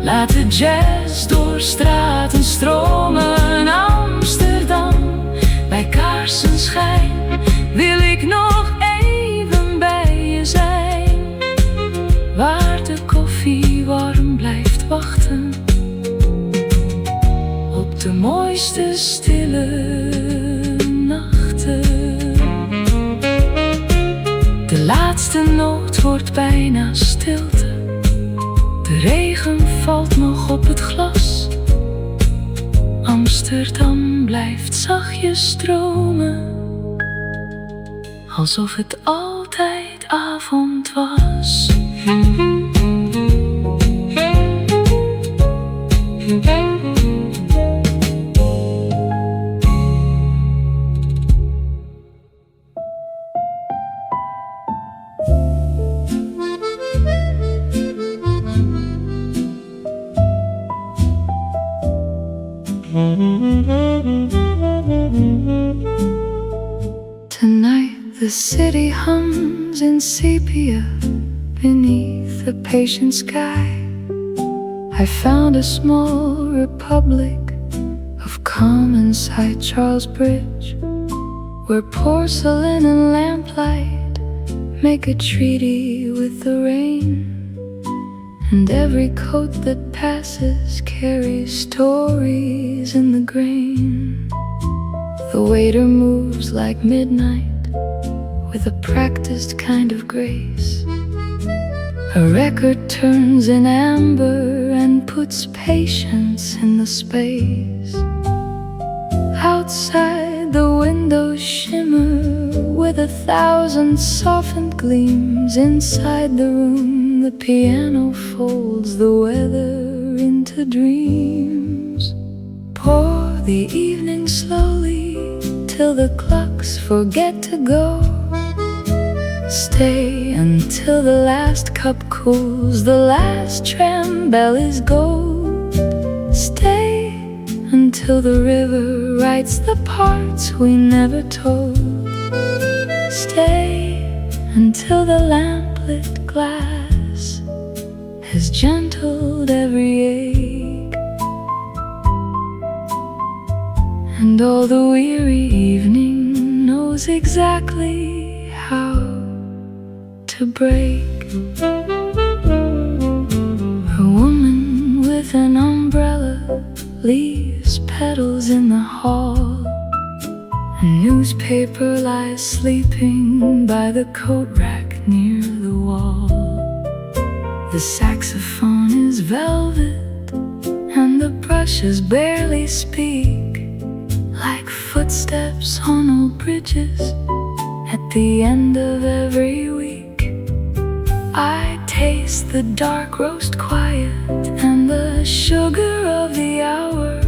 laat de jazz door straten stromen. Amsterdam, bij kaarsenschijn wil ik nog even bij je zijn, waar de koffie warm blijft wachten op de mooiste stille nachten. De laatste noot wordt bijna stilte, de regen valt nog op het glas. Amsterdam blijft zachtjes stromen, alsof het altijd avond was. The city hums in sepia beneath a patient sky. I found a small republic of calm inside Charles Bridge, where porcelain and lamplight make a treaty with the rain. And every coat that passes carries stories in the grain. The waiter moves like midnight with a practiced kind of grace. A record turns in amber and puts patience in the space. Outside the windows shimmer with 1,000 softened gleams. Inside the room the piano folds the weather into dreams. Pour the evening slowly till the clocks forget to go. Stay until the last cup cools, the last tram bell is gold. Stay until the river writes the parts we never told. Stay until the lamplit glass has gentled every ache, and all the weary evening knows exactly how to break. A woman with an umbrella leaves petals in the hall. A newspaper lies sleeping by the coat rack near the wall. The saxophone is velvet and the brushes barely speak, like footsteps on old bridges at the end of every week. I taste the dark roast quiet and the sugar of the hour.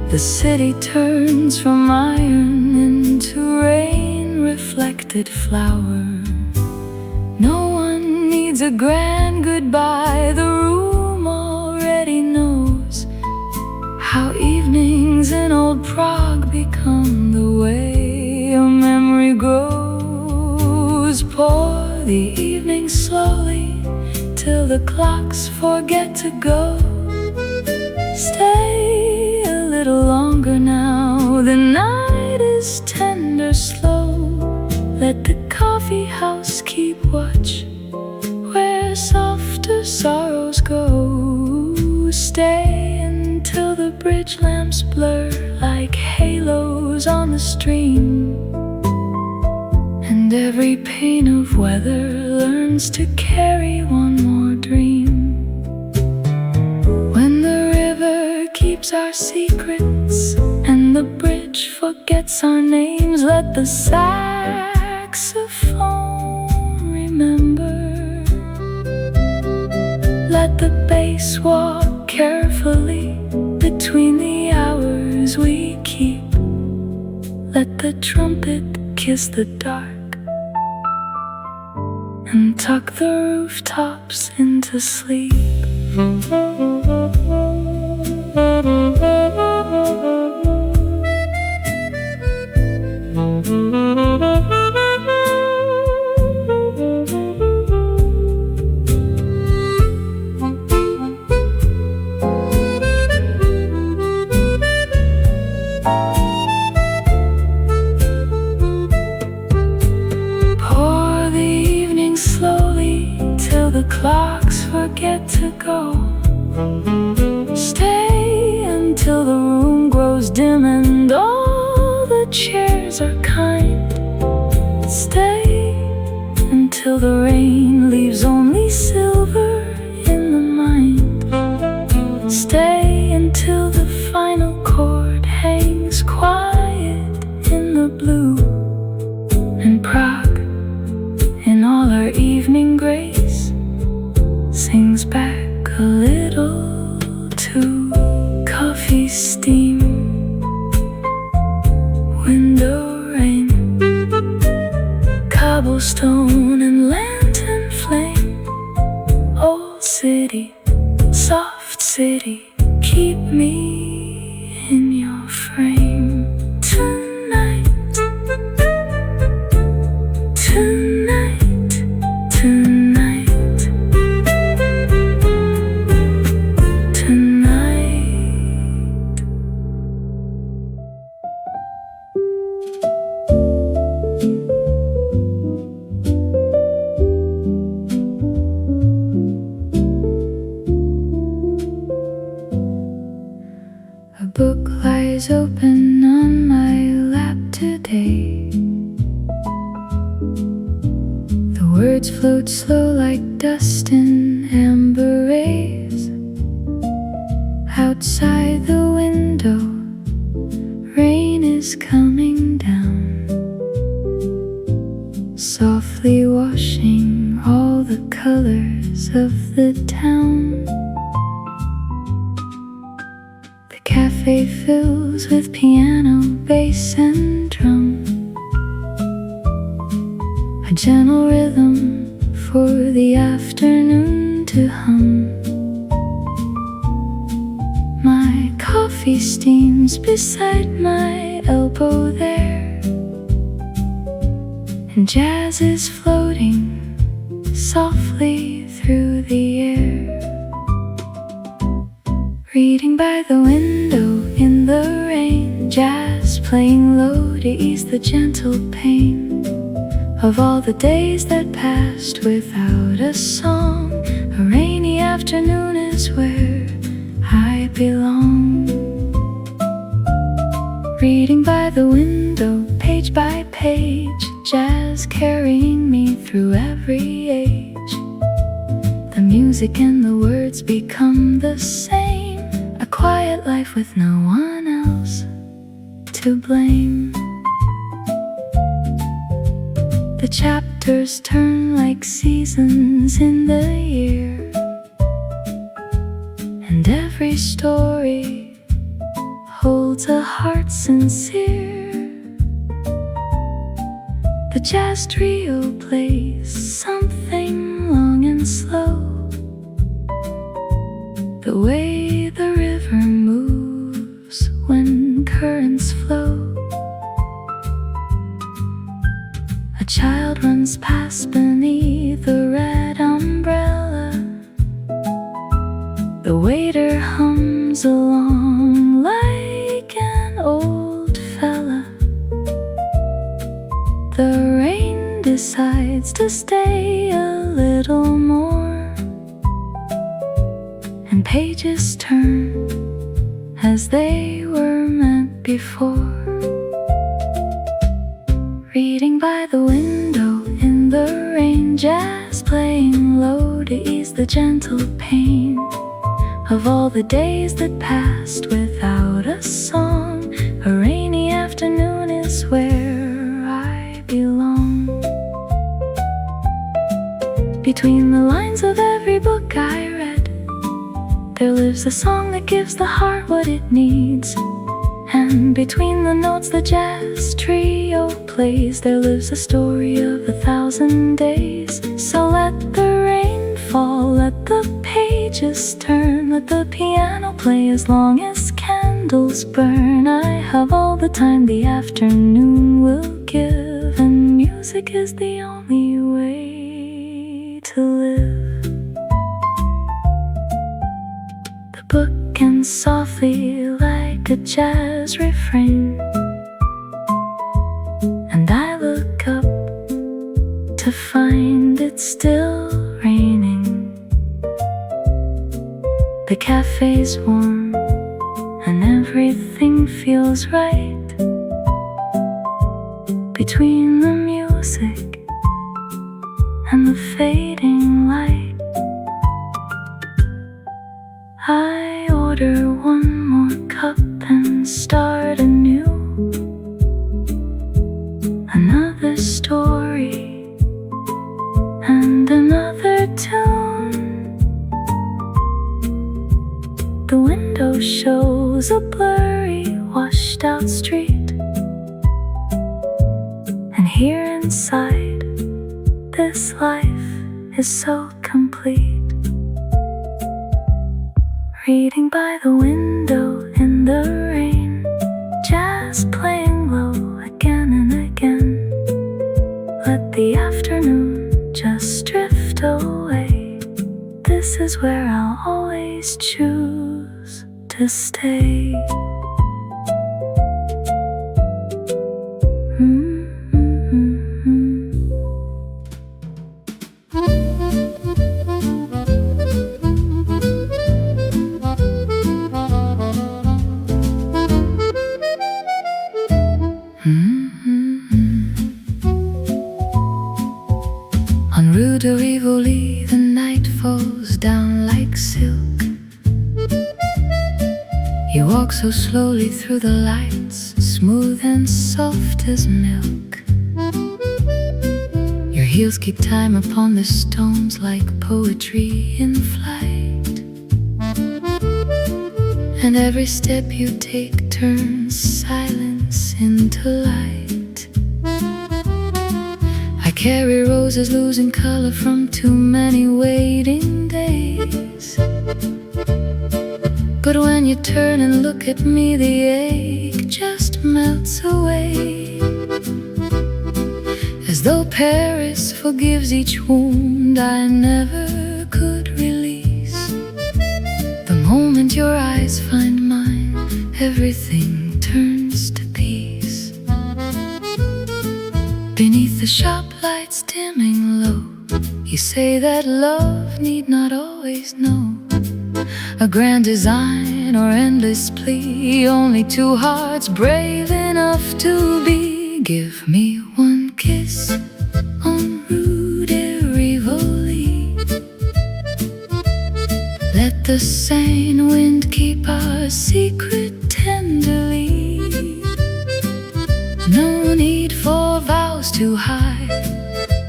The city turns from iron into rain-reflected flower. No one needs a grand goodbye, the room already knows how evenings in old Prague become the way a memory grows. Pour the evening slowly till the clocks forget to go. Stay a little longer now, the night is tender slow. Let the coffee house keep watch where softer sorrows go. Stay until the bridge lamps blur like halos on the stream, and every pane of weather learns to carry one more dream. When the river keeps our secrets and the bridge forgets our names, let the saxophone remember. Let the bass walk carefully between the hours we keep. Let the trumpet kiss the dark and tuck the rooftops into sleep. Clocks forget to go. Stay until the room grows dim and all the chairs are kind. Stay until the rain leaves only silver in the mind. Stay until the final chord hangs quiet in the blue. And Prague, in all her evening grace, sings back a little to coffee steam, window rain, cobblestone and lantern flame. Old city, soft city, keep me in your frame tonight. eyes open on my lap today. The words float slow like dust in amber rays. Outside the window, rain is coming down, softly washing all the colors of the town. The cafe fills with piano, bass and drum, a gentle rhythm for the afternoon to hum. My coffee steams beside my elbow there, and jazz is floating softly through the air. Reading by the window in the rain, jazz playing low to ease the gentle pain of all the days that passed without a song. A rainy afternoon is where I belong. Reading by the window, page by page, jazz carrying me through every age. The music and the words become the same, a quiet life with no one else to blame. The chapters turn like seasons in the year, and every story holds a heart sincere. The jazz trio plays something long and slow, the way the river moves when currents flow. A child runs past beneath a red umbrella, the waiter hums along like an old fella. The rain decides to stay a little more, and pages turn as they were meant before. Reading by the window in the rain, jazz playing low to ease the gentle pain of all the days that passed without a song. A rainy afternoon is where I belong. Between the lines of every book I read, there lives a song that gives the heart what it needs. And between the notes the jazz trio plays, there lives a story of 1,000 days. So let the rain fall, let the pages turn, let the piano play as long as candles burn. I have all the time the afternoon will give, and music is the only way to live. The book ends softly like a jazz refrain, and I look up to find it's still raining. The cafe's warm and everything feels right. Between the music and the fading light, I order one more cup and start anew. Another story and another tune. The window shows a blurry, washed out street, and here inside, this life is so complete. Reading by the window in the rain, jazz playing low again and again. Let the afternoon just drift away. This is where I'll always choose to stay. like silk. You walk so slowly through the lights, smooth and soft as milk. Your heels keep time upon the stones like poetry in flight. And every step you take turns silence into light. I carry roses losing color from too many waiting days. But when you turn and look at me, the ache just melts away. As though Paris forgives each wound I never could release. The moment your eyes find mine, everything turns to peace. Beneath the shop lights dimming low, you say that love need not always know a grand design or endless plea, only two hearts brave enough to be. Give me one kiss on Rue de Rivoli. Let the Seine wind keep our secret tenderly. No need for vows too high,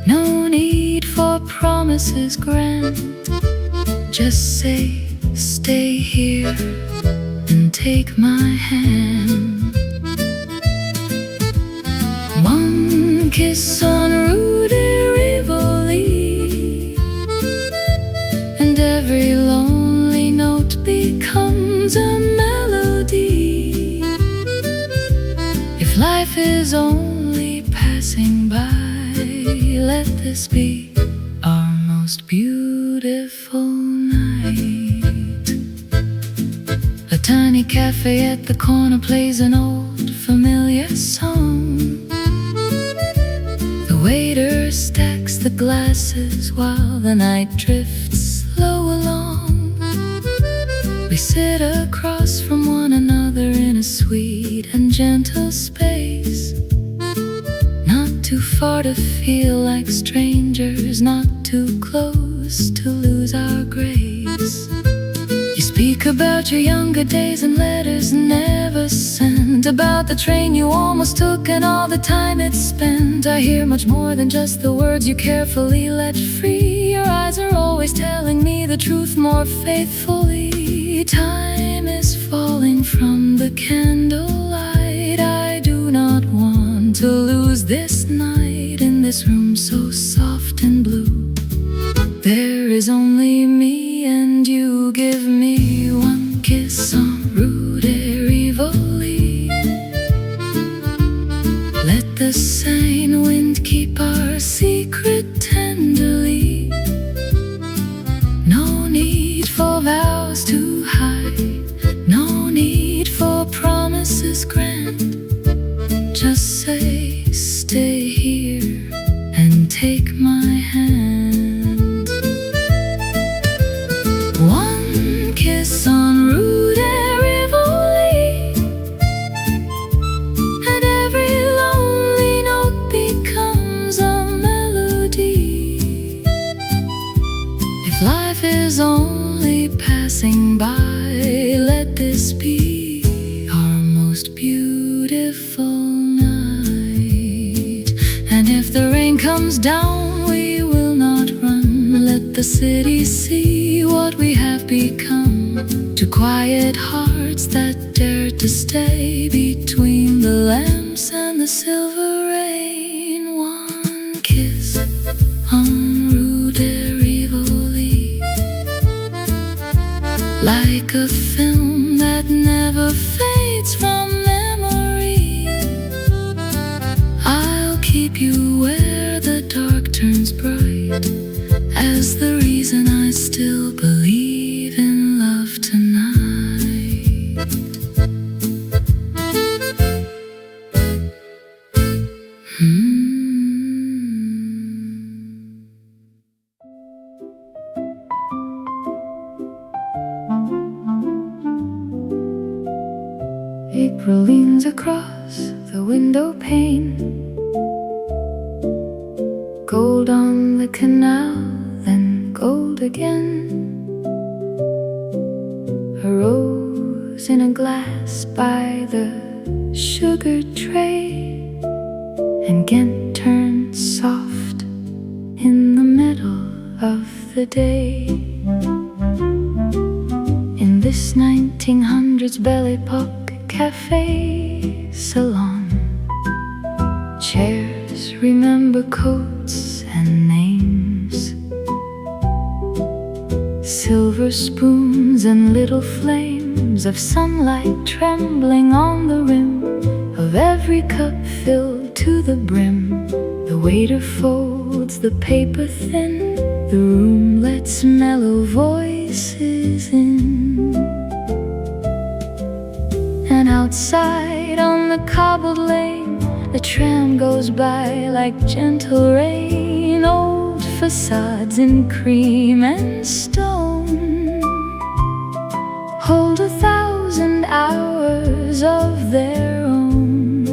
no need for promises grand. Just say, stay here and take my hand. One kiss on Rue de Rivoli, and every lonely note becomes a melody. If life is only passing by, let this be our most beautiful night. A tiny cafe at the corner plays an old familiar song. The waiter stacks the glasses while the night drifts slow along. We sit across from one another in a sweet and gentle space. Not too far to feel like strangers, not too close to lose our grace. You speak about your younger days and letters never sent, about the train you almost took and all the time it spent. I hear much more than just the words you carefully let free. Your eyes are always telling me the truth more faithfully. Time is falling from the candlelight. I do not want to lose this night in this room so soft and blue. There is only me and you. Give me one kiss on Rue de Rivoli. Let the Seine wind keep our secret tenderly. No need for vows too high, no need for promises grand. Just say, stay here and take my hand. One kiss on Rue de Rivoli, and every lonely note becomes a melody. If life is only passing by, let this be our most beautiful night. And if the rain comes down, we will not run. Let the city see what we have become. Two quiet hearts that dare to stay between the lamps and the silver rain. One kiss on Rue de Rivoli, like a film that never fades from memory. I'll keep you where the dark turns bright, as the reason I still believe in love tonight. April leans across the window pane. Gold on the canal, then gold again. in a glass by the sugar tray, and Ghent turns soft in the middle of the day. In this 1900s Belle Epoque cafe salon, chairs remember coats and names, silver spoons and little flames of sunlight trembling on the rim of every cup filled to the brim. The waiter folds the paper thin, the room lets mellow voices in. And outside on the cobbled lane, the tram goes by like gentle rain. Old facades in cream and stone hold 1,000 hours of their own,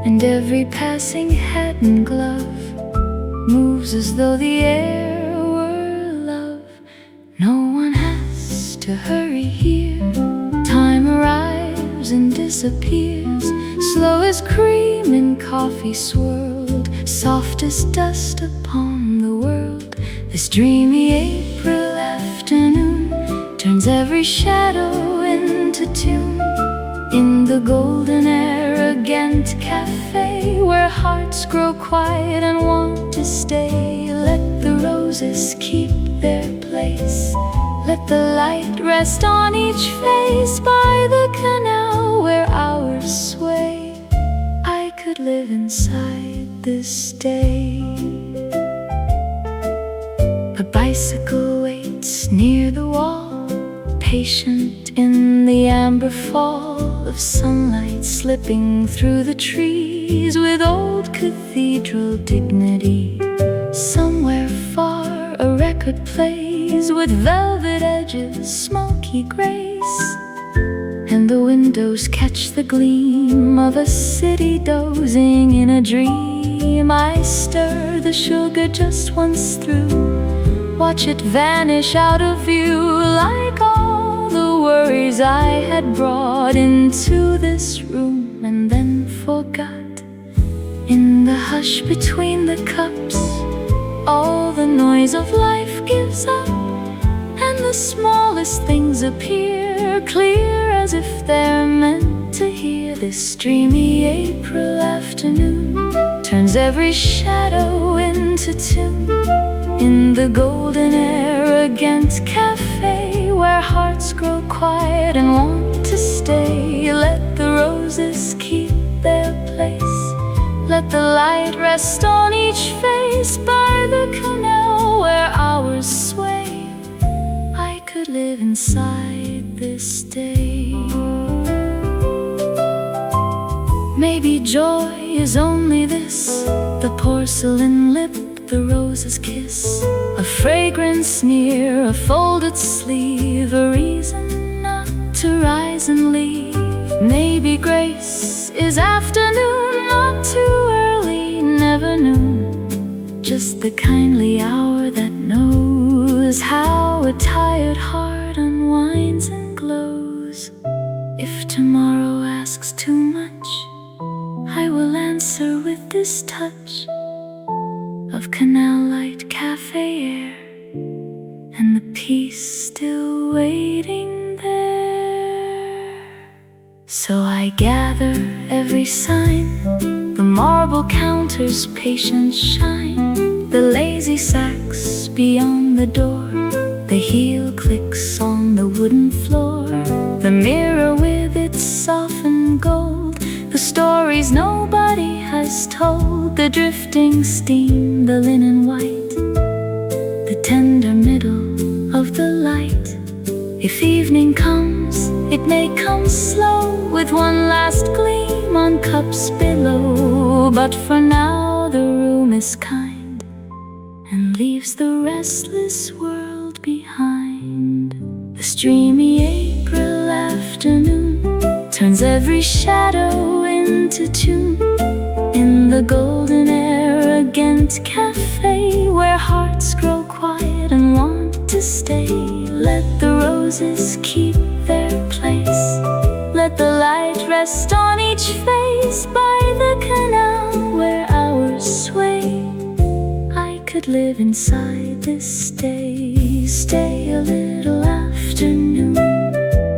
and every passing hat and glove moves as though the air were love. No one has to hurry here. Time arrives and disappears, slow as cream in coffee swirled, soft as dust upon the world. This dreamy April afternoon turns every shadow into tune. In the golden air, a Ghent cafe, where hearts grow quiet and want to stay. Let the roses keep their place, let the light rest on each face. By the canal where hours sway, I could live inside this day. A bicycle waits near the wall, patient in the amber fall of sunlight slipping through the trees with old cathedral dignity. Somewhere far a record plays with velvet edges, smoky grace, and the windows catch the gleam of a city dozing in a dream. I stir the sugar just once through, watch it vanish out of view, like all the worries I had brought into this room and then forgot. In the hush between the cups, all the noise of life gives up, and the smallest things appear clear as if they're meant to hear. This dreamy April afternoon turns every shadow into tune. In the golden air, a Ghent cafe, where hearts grow quiet and want to stay. Let the roses keep their place, let the light rest on each face. By the canal where hours sway, I could live inside this day. Maybe joy is only this, the porcelain lip, the rose's kiss, a fragrance near a folded sleeve, a reason not to rise and leave. Maybe grace is afternoon, not too early, never noon, just the kindly hour that knows how a tired heart unwinds and glows. If tomorrow asks too much, I will answer with this touch of canal light cafe air, and the peace still waiting there. So I gather every sign, the marble counters patient shine, the lazy sacks beyond the door, the heel clicks on the wooden floor, the mirror with its softened gold, the stories nobody has told, the drifting steam, the linen white, the tender middle of the light. If evening comes, it may come slow, with one last gleam on cups below. But for now the room is kind, and leaves the restless world behind. The streamy April afternoon turns every shadow into tune. In the golden air, a Ghent cafe, where hearts grow quiet and want to stay. Let the roses keep their place, rest on each face by the canal where hours sway. I could live inside this day, stay a little afternoon.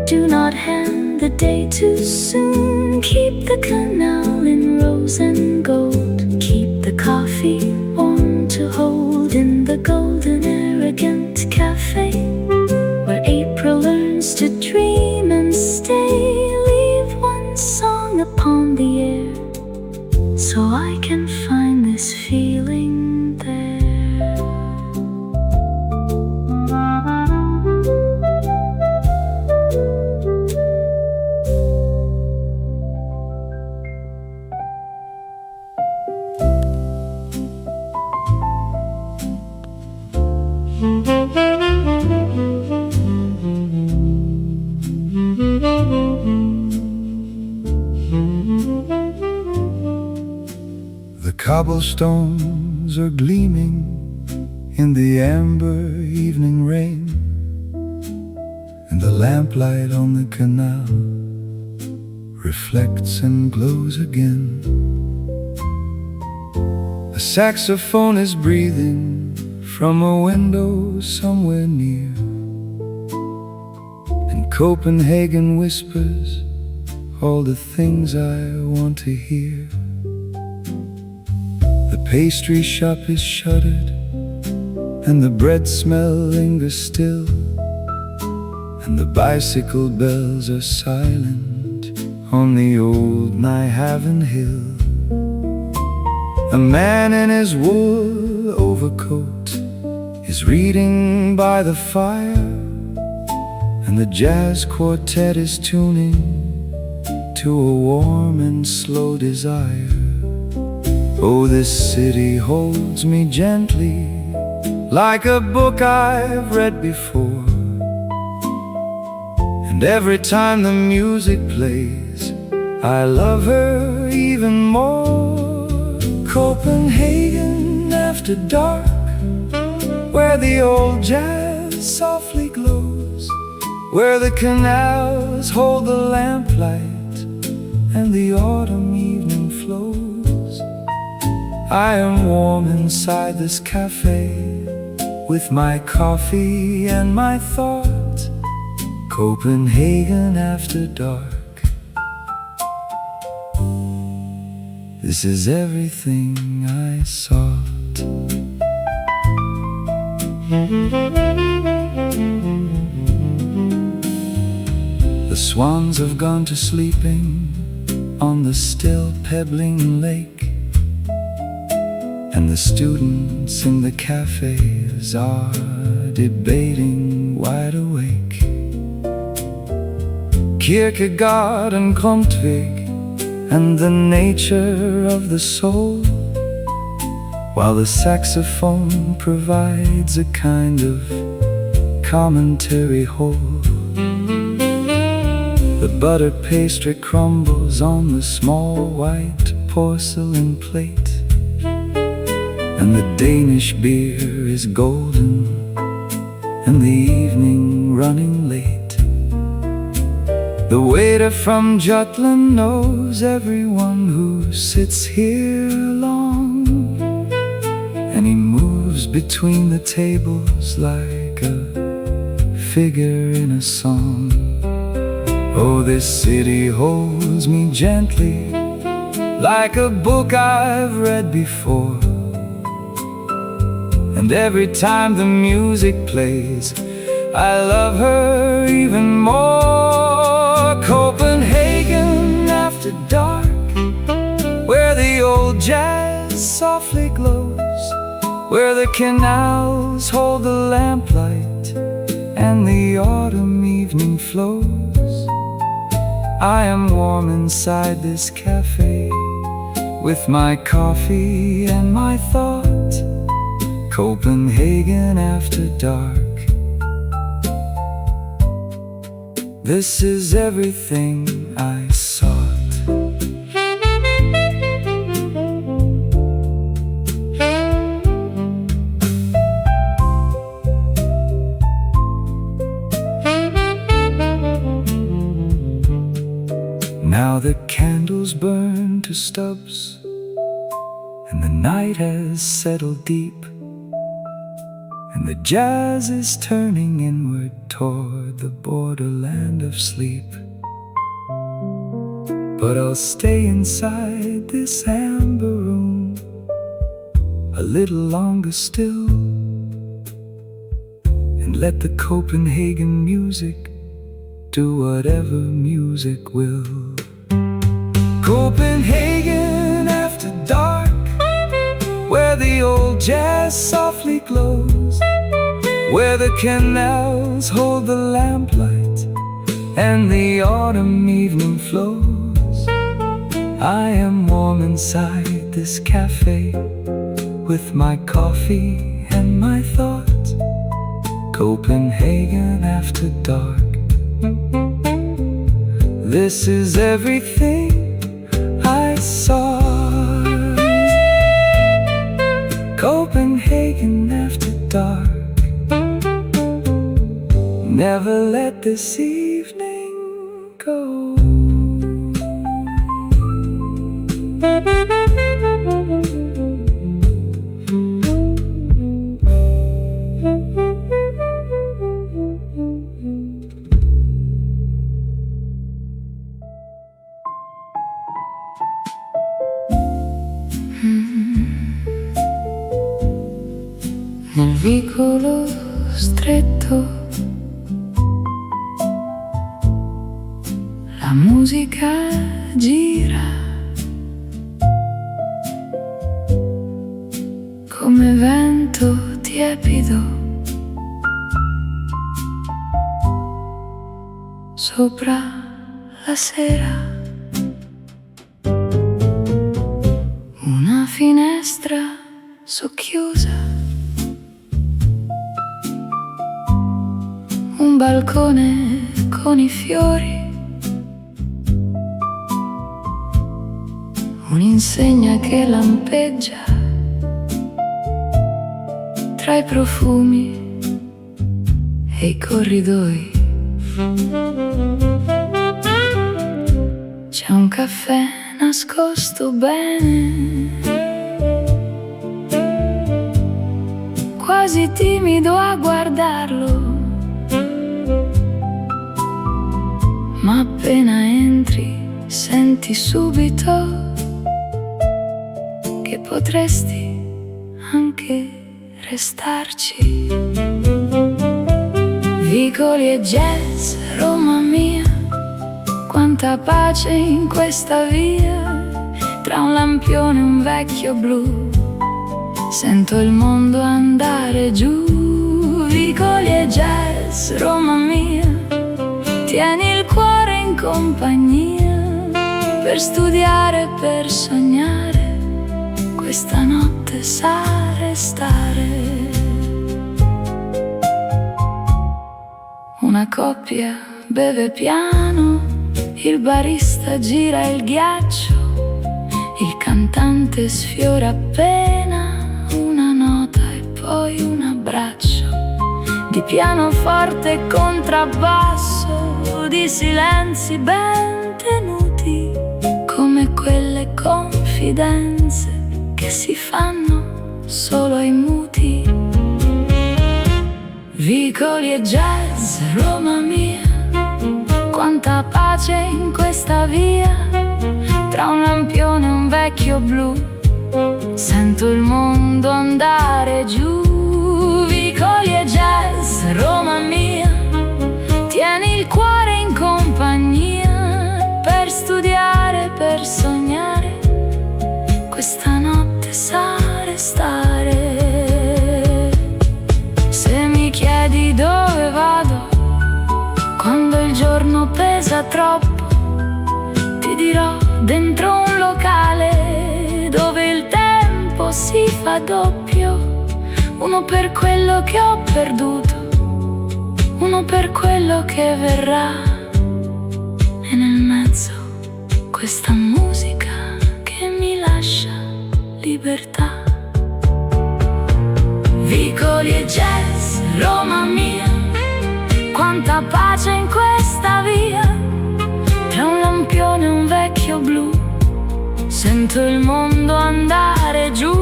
Do not hand the day too soon. Keep the canal in rose and gold. Keep the coffee warm to hold in the golden arrogant café, where April learns to dream and stay. Leave one song upon the air, so I can find this feeling there. The cobblestones are gleaming in the amber evening rain, and the lamplight on the canal reflects and glows again. A saxophone is breathing from a window somewhere near, and Copenhagen whispers all the things I want to hear. The pastry shop is shuttered, and the bread smell lingers still, and the bicycle bells are silent on the old Nijhaven hill. A man in his wool overcoat is reading by the fire, and the jazz quartet is tuning to a warm and slow desire. Oh, this city holds me gently, like a book I've read before. And every time the music plays, I love her even more. Copenhagen after dark, where the old jazz softly glows, where the canals hold the lamplight and the autumn evening flows. I am warm inside this cafe, with my coffee and my thought. Copenhagen after dark, this is everything I sought. The swans have gone to sleeping on the still pebbling lake, and the students in the cafes are debating wide awake. Kierkegaard and Grundtvig and the nature of the soul, while the saxophone provides a kind of commentary whole. The butter pastry crumbles on the small white porcelain plate, and the Danish beer is golden, and the evening running late. The waiter from Jutland knows everyone who sits here long, and he moves between the tables like a figure in a song. Oh, this city holds me gently, like a book I've read before. And every time the music plays, I love her even more. Copenhagen after dark, where the old jazz softly glows, where the canals hold the lamplight and the autumn evening flows. I am warm inside this cafe, with my coffee and my thought. Copenhagen after dark, this is everything I sought. Now the candles burn to stubs, and the night has settled deep, and the jazz is turning inward toward the borderland of sleep. But I'll stay inside this amber room a little longer still, and let the Copenhagen music do whatever music will. Copenhagen after dark, where the old jazz softly glows, where the canals hold the lamplight and the autumn evening flows. I am warm inside this cafe with my coffee and my thoughts. Copenhagen after dark, this is everything I saw. Copenhagen after dark, never let this evening go. Nel vicolo stretto la musica gira come vento tiepido sopra la sera. Una finestra socchiusa, un balcone con i fiori, un'insegna che lampeggia tra i profumi e i corridoi. C'è un caffè nascosto bene, quasi timido a guardarlo, ma appena entri senti subito che potresti anche restarci. Vicoli e jazz, Roma mia, quanta pace in questa via. Tra un lampione e un vecchio blu sento il mondo andare giù. Vicoli e jazz, Roma mia, tieni il cuore in compagnia per studiare, per sognare, questa notte sa restare. Una coppia beve piano, il barista gira il ghiaccio, il cantante sfiora appena una nota e poi un abbraccio di pianoforte e contrabbasso, di silenzi ben tenuti, come quelle confidenze che si fanno solo ai muti. Vicoli e jazz, Roma mia, quanta pace in questa via. Tra un lampione e un vecchio blu sento il mondo andare giù. Vicoli e jazz, Roma mia, tieni il cuore in compagnia per studiare, per sognare, questa notte sa restare. Se mi chiedi dove vado quando il giorno pesa troppo, ti dirò dentro un locale dove il tempo si fa doppio. Uno per quello che ho perduto, uno per quello che verrà, e nel mezzo questa musica che mi lascia libertà. Vicoli e jazz, Roma mia, quanta pace in questa via. Tra un lampione e un vecchio occhio blu, sento il mondo andare giù.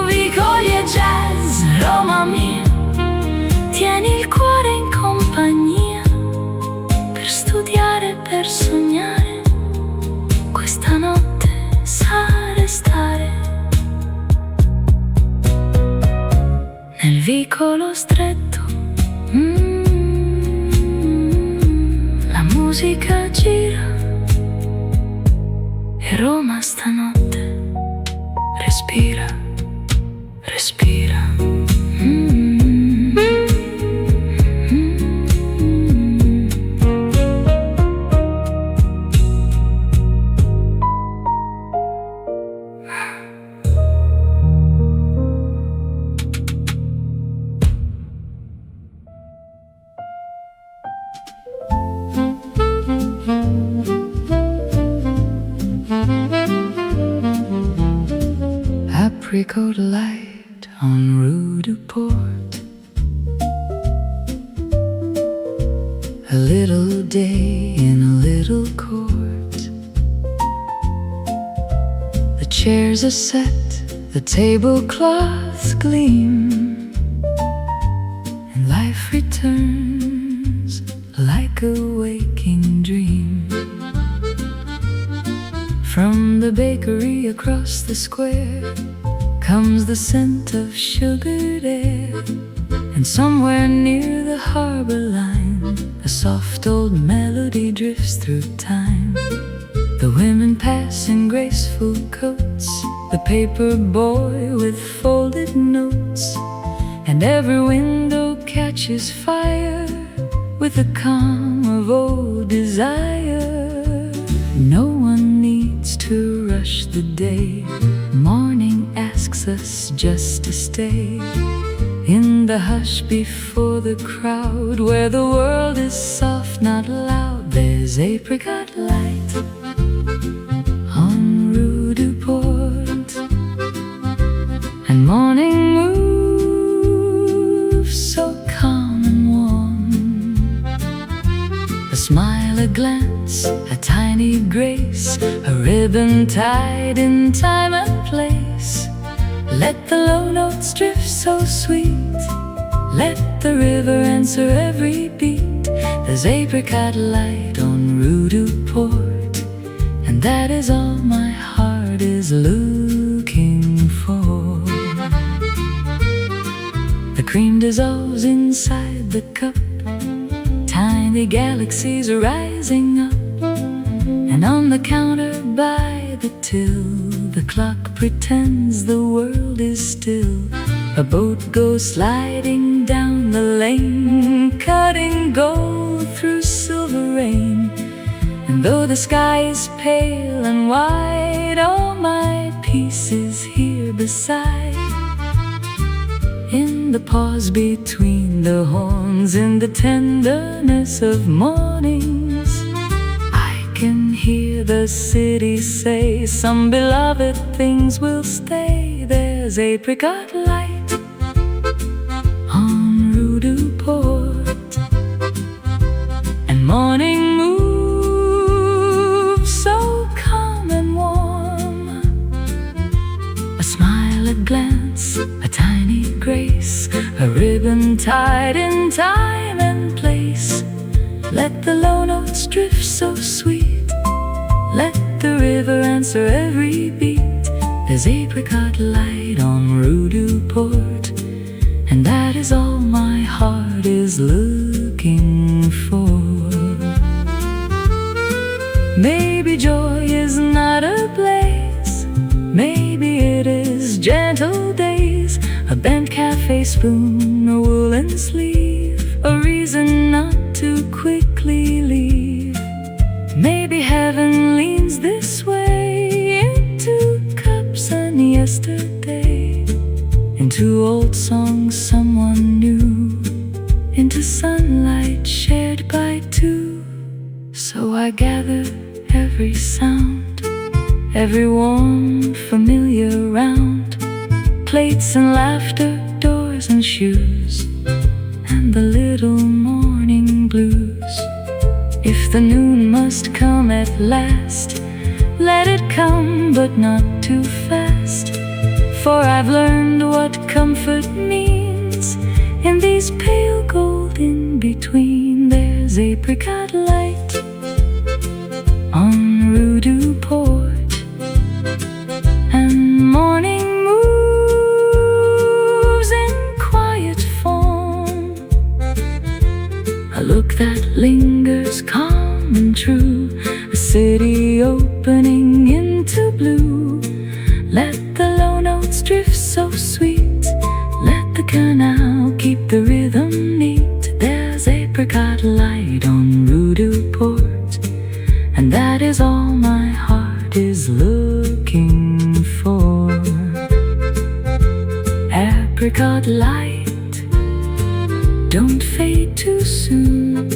Vicoli e jazz, Roma mia, tieni il cuore in compagnia, per studiare, per sognare, questa notte sa restare. Nel vicolo stretto, la musica gira, e Roma stanotte respira, respira. Apricot light on Rue de Port, a little day in a little court. The chairs are set, the tablecloths gleam, and life returns like a waking dream. From the bakery across the square comes the scent of sugared air, and somewhere near the harbor line a soft old melody drifts through time. The women pass in graceful coats, the paper boy with folded notes, and every window catches fire with the calm of old desire. No one needs to rush the day, morning asks us just to stay in the hush before the crowd, where the world is soft, not loud. There's apricot light on Rue de Port, and morning moves so calm and warm. A smile, a glance, a tiny grace, a ribbon tied in time and place. Let the low notes drift so sweet, let the river answer every beat. There's apricot light on Rue de Port, and that is all my heart is looking for. The cream dissolves inside the cup, tiny galaxies are rising up, and on the counter by the till, the clock pretends the world is still. A boat goes sliding down the lane, cutting gold through silver rain. And though the sky is pale and wide, all my peace is here beside. In the pause between the horns, in the tenderness of mornings, I can hear the city say, some beloved things will stay. There's apricot light on Rue de Port, and morning moves so calm and warm. A smile, a glance, a tiny grace, a ribbon tied in time and place. Let the low notes drift so sweet, let the river answer every beat. There's apricot light on Rue de Port, and that is all my heart is looking for. Maybe joy is not a blaze, maybe it is gentle days, a bent cafe spoon, a woolen sleeve, a reason not to quickly leave. Maybe heaven leans this way, into cups and yesterday, into old songs someone knew, into sunlight shared by two. So I gather every sound, every warm familiar round, plates and laughter, doors and shoes, and the little morning blues. If the noon must come at last, let it come, but not too fast. For I've learned what comfort means. In these pale gold in between, there's apricot light on Rue du Port, and morning moves in quiet form, a look that lingers calm and true, a city opening into blue. Let the low notes drift so sweet, let the canal keep the rhythm neat. There's apricot light on Rue du Port, and that is all my heart is looking for. Apricot light, don't fade too soon.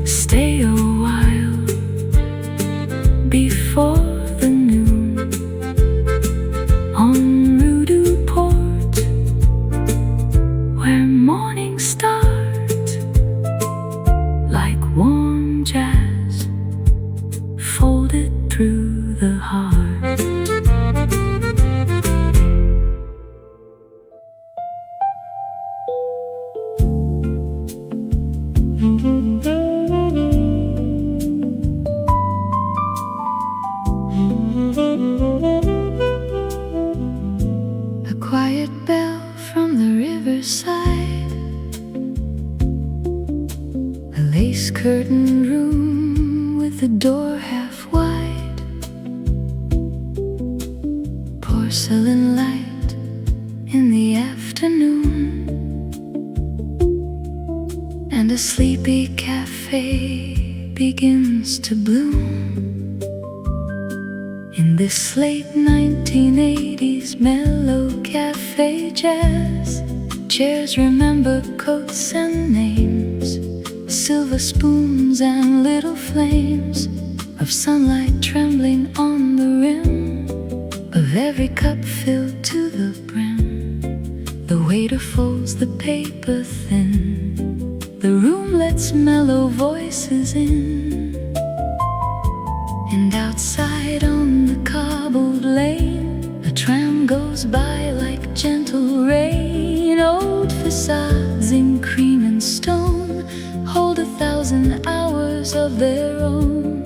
Stay a while before the noon on Rue du Port, where mornings start like warm jazz folded through the heart. A quiet bell from the riverside, a lace-curtained room with the door half wide, porcelain light in the afternoon, and a sleepy cafe begins to bloom. In this late 1980s mellow cafe jazz, chairs remember coats and names, silver spoons and little flames of sunlight trembling on the rim of every cup filled to the brim. The waiter folds the paper thin, the room lets mellow voices in, and outside on the cobbled lane, a tram goes by like gentle rain. Old facades in cream and stone hold 1,000 hours of their own,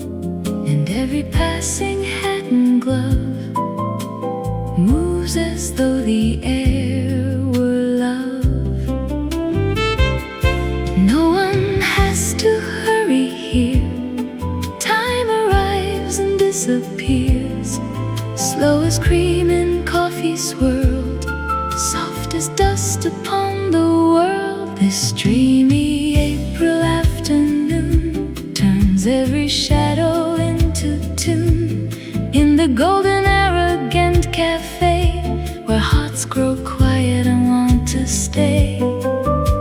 and every passing hat and glove moves as though the air were love. No one has to hurry here, time arrives and disappears, slow as cream in coffee swirled, soft as dust upon the world. This dreamy April afternoon turns every shadow into tune. In the golden era Ghent cafe, where hearts grow quiet and want to stay,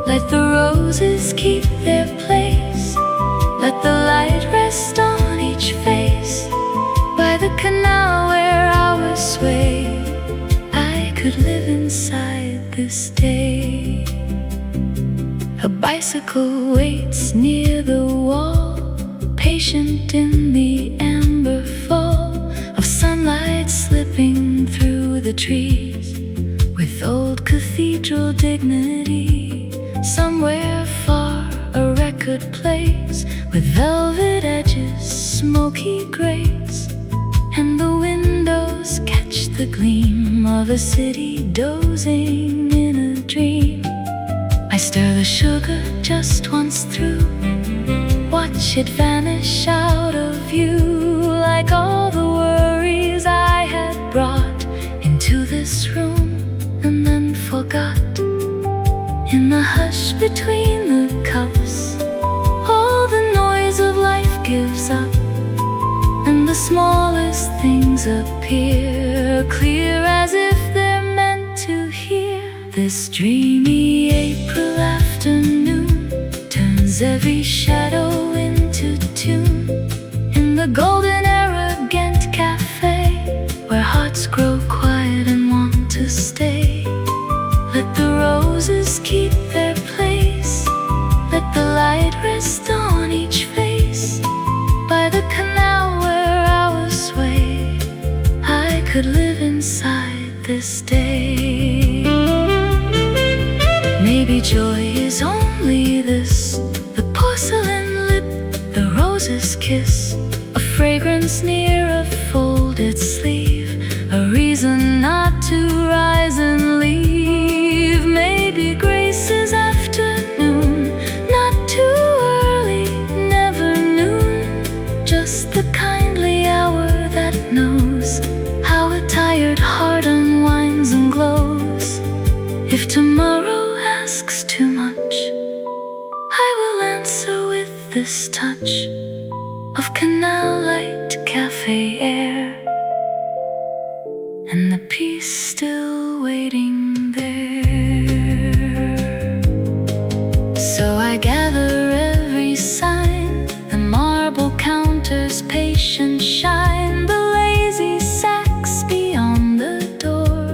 let the roses keep their place, let the light rest on each face. By the canal where hours sway, I could live inside this day. A bicycle waits near the wall, patient in the amber fall of sunlight slipping through the trees, with old cathedral dignity. Somewhere far a record plays, with velvet edges, smoky grates, and the windows catch the gleam of a city dozing in a dream. I stir the sugar just once through, watch it vanish out of view, like all the worries I had brought into this room and then forgot. In the hush between the cups, all the noise of life gives up, and the smallest things appear clear as if they're meant to hear. This dreamy April afternoon turns every shadow into tune. In the golden era Ghent cafe, where hearts grow quiet and want to stay, let the roses keep their place, let the light rest on each face. By the canal where could live inside this day. Maybe joy is only this: the porcelain lip, the rose's kiss, a fragrance near a folded sleeve, a reason not to rise and leave. Maybe grace is afternoon, not too early, never noon, just the kindly hour that knows how a tired heart unwinds and glows. If tomorrow asks too much, I will answer with this touch of Candlelight cafe air, and the peace still waiting there. So I gather every sign, the marble counters patient shine, the lazy sacks beyond the door,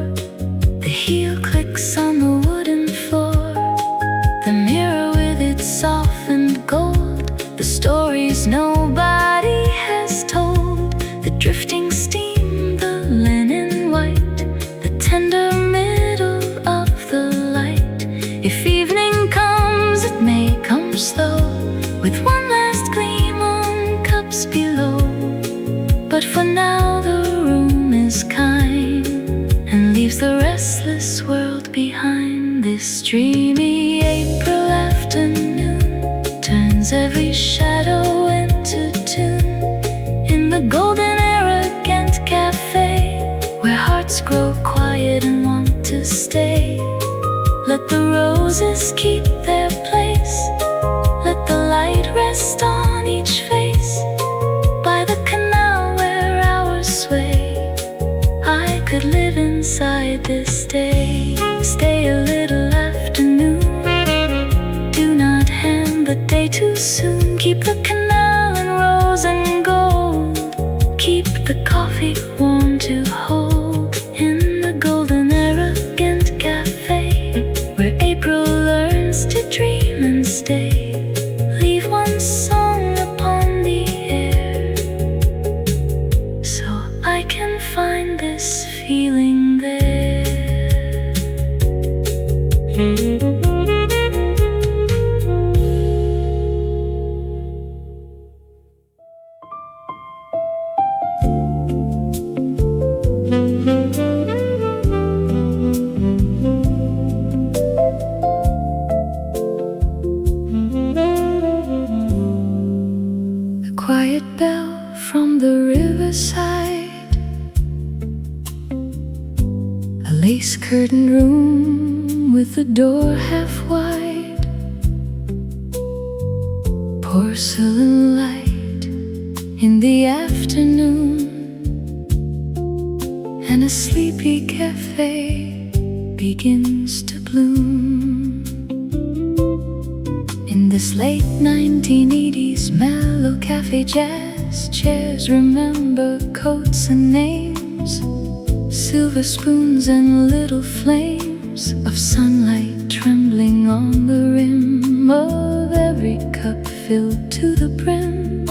the heel clicks on the wooden floor, the mirror with its softened gold, the stories nobody has told, the drifting steam, the linen white, the tender middle of the light. If evening comes, it may come slow, with one last gleam on cups below. But for now the room is kind, and leaves the restless world behind. This dreamy April afternoon turns every shadow into tune, in the golden era Ghent Café, where hearts grow quiet and want to stay. Let the roses keep their place, let the light rest on each face, by the canal where hours sway. I could live inside this day, stay a little afternoon, do not hand the day too soon. Keep the canal in rose and gold, keep the coffee warm to hold, in the golden era Ghent Café, where April learns to dream and stay. Leave one song upon the air, so I can find this feeling there. A quiet bell from the riverside, a lace curtained room with the door half wide, porcelain light in the afternoon, and a sleepy cafe begins to bloom. In this late 1980s mellow cafe jazz, chairs remember coats and names, silver spoons and little flames of sunlight trembling on the rim of every cup filled to the brim.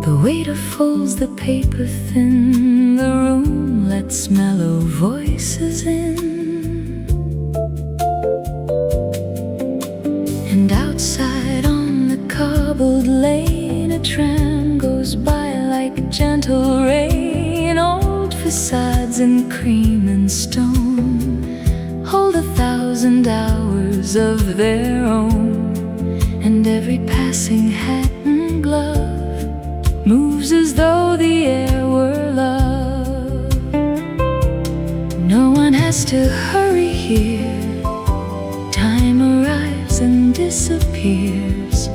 The waiter folds the paper thin, the room lets mellow voices in. And outside on the cobbled lane, a tram goes by like gentle rain. Old facades in cream and stone hold 1,000 hours of their own, and every passing hat and glove moves as though the air were love. No one has to hurry here, time arrives and disappears,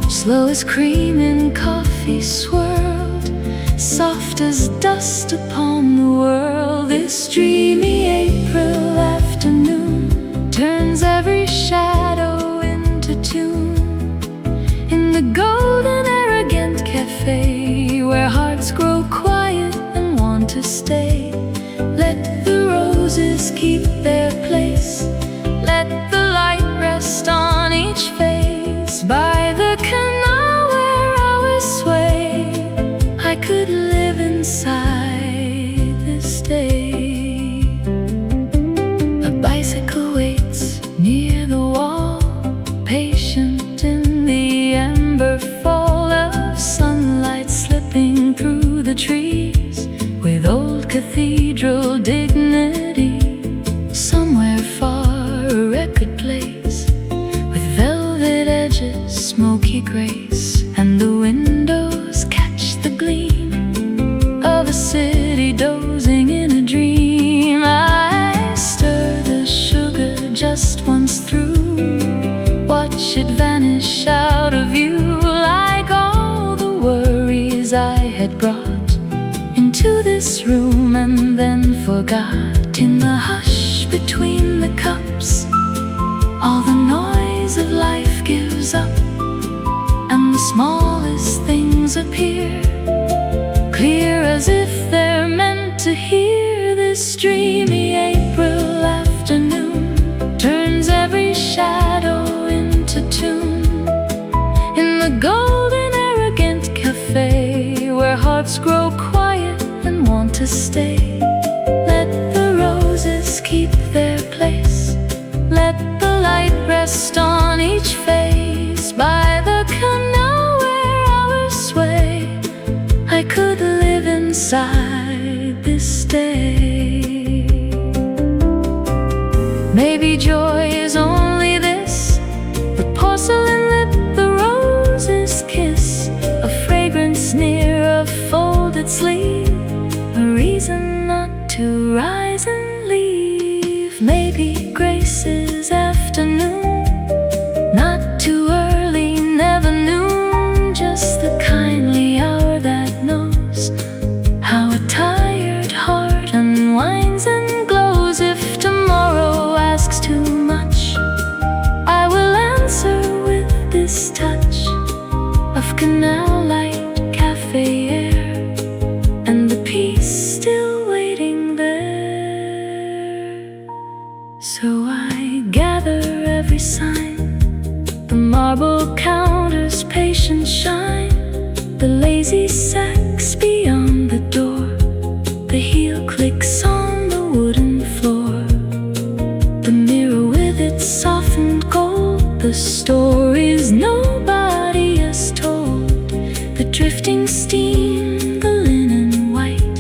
slow as cream in coffee swirled, soft as dust upon the world. This dreamy April afternoon turns every shadow into tune, in the golden arrogant cafe, where hearts grow quiet and want to stay. Let the roses keep their place, let the light rest on each face, by the canal where hours sway. I could live inside this dainty grace, and the windows catch the gleam of a city dozing in a dream. I stir the sugar just once through, watch it vanish out of view, like all the worries I had brought into this room and then forgot. In the hush between the cups, all the noise of life gives up, and the smallest things appear clear as if they're meant to hear. This dreamy April afternoon turns every shadow into tune in the golden arrogant café, where hearts grow quiet and want to stay. Let the roses keep their place, let the light rest on each face. By the canal where hours sway, I could live inside this day. Maybe joy is only this, the porcelain lip, the rose's kiss, a fragrant sneer, a folded sleeve, a reason not to rise and leave. Maybe grace is afternoon, not too early, never noon, just the kindly hour that knows how a tired heart unwinds and glows. If tomorrow asks too much, I will answer with this touch of canal light, cafe air, and the peace still waiting there. So I gather every sign, the marble counters patient shine, the lazy sacks beyond the door, the heel clicks on the wooden floor, the mirror with its softened gold, the stories nobody has told, the drifting steam, the linen white,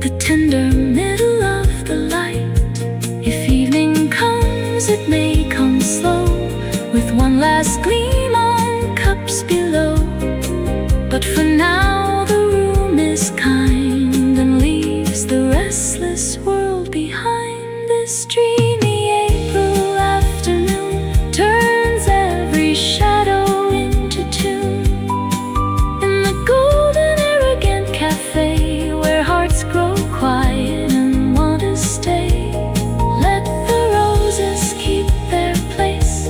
the tender middle of the light. If evening comes, it may come slow, with one last gleam on cups below. But for now the room is kind and leaves the restless world behind. This dreamy April afternoon turns every shadow into tune in the golden arrogant cafe, where hearts grow quiet and want to stay. Let the roses keep their place,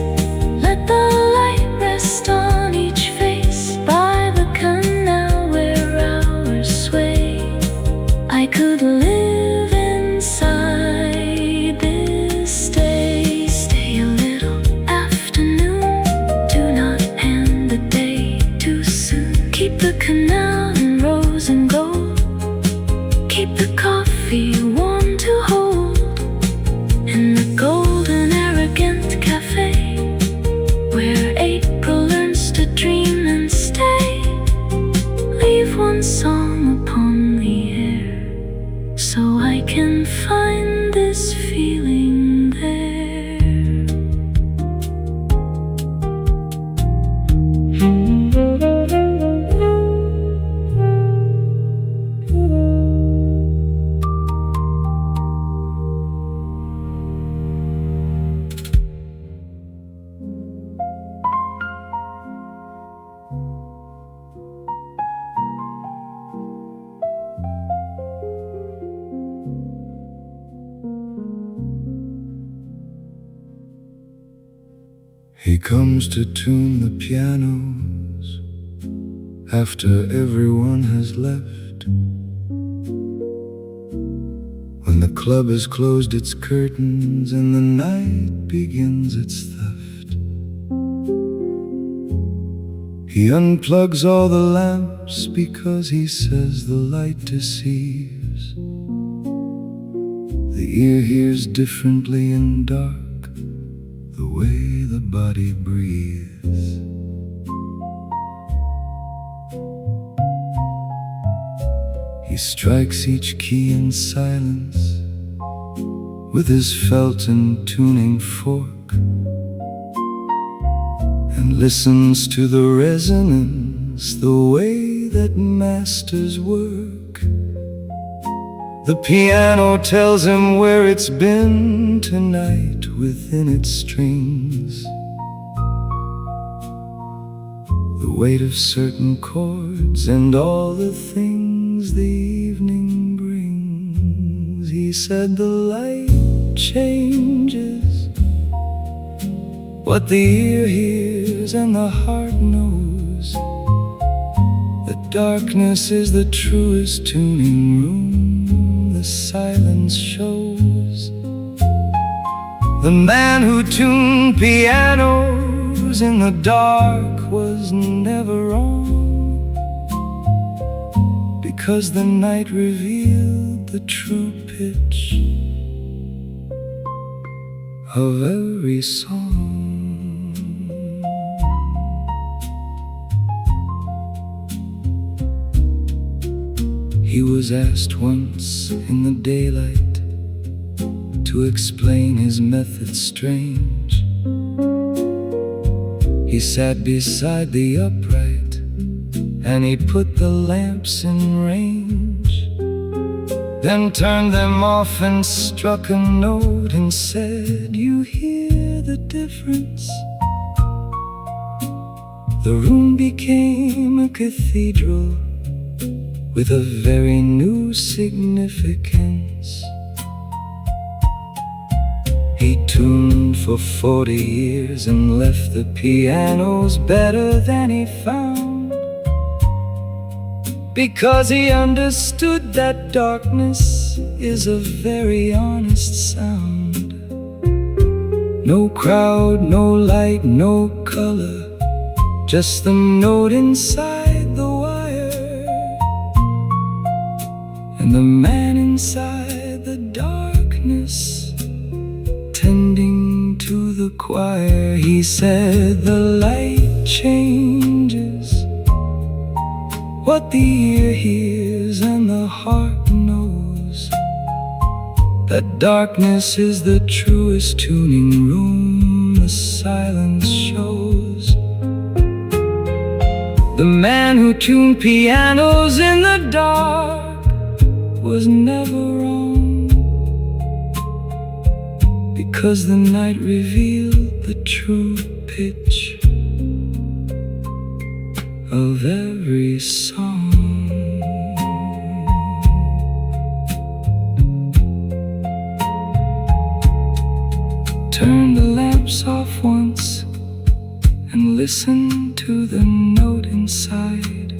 let the light rest on each face. By the canal where hours sway, I could live inside this day. Stay a little afternoon, do not end the day too soon. Keep the canal in rose and gold, keep the coffee warm to hold in the golden arrogant cafe, where April learns to dream and stay. Leave one song upon the air, so I can find this feeling there. He comes to tune the pianos after everyone has left, when the club has closed its curtains and the night begins its theft. He unplugs all the lamps because he says the light deceives. The ear hears differently in dark, the way the body breathes. He strikes each key in silence with his felt and tuning fork, and listens to the resonance, the way that masters work. The piano tells him where it's been tonight within its strings. The weight of certain chords and all the things the evening brings. He said the light changes what the ear hears and the heart knows. The darkness is the truest tuning room, the silence shows. The man who tuned pianos in the dark was never wrong, because the night revealed the true pitch of every song. He was asked once in the daylight to explain his method strange. He sat beside the upright and he put the lamps in range, then turned them off and struck a note and said, "You hear the difference?" The room became a cathedral with a very new significance. He tuned for 40 years and left the pianos better than he found, because he understood that darkness is a very honest sound. No crowd, no light, no color, just the note inside the wire, and the man inside the darkness tending to the choir. He said the light changes what the ear hears and the heart knows. That darkness is the truest tuning room, the silence shows. The man who tuned pianos in the dark was never wrong, because the night revealed the true pitch of every song. Turn the lamps off once and listen to the note inside.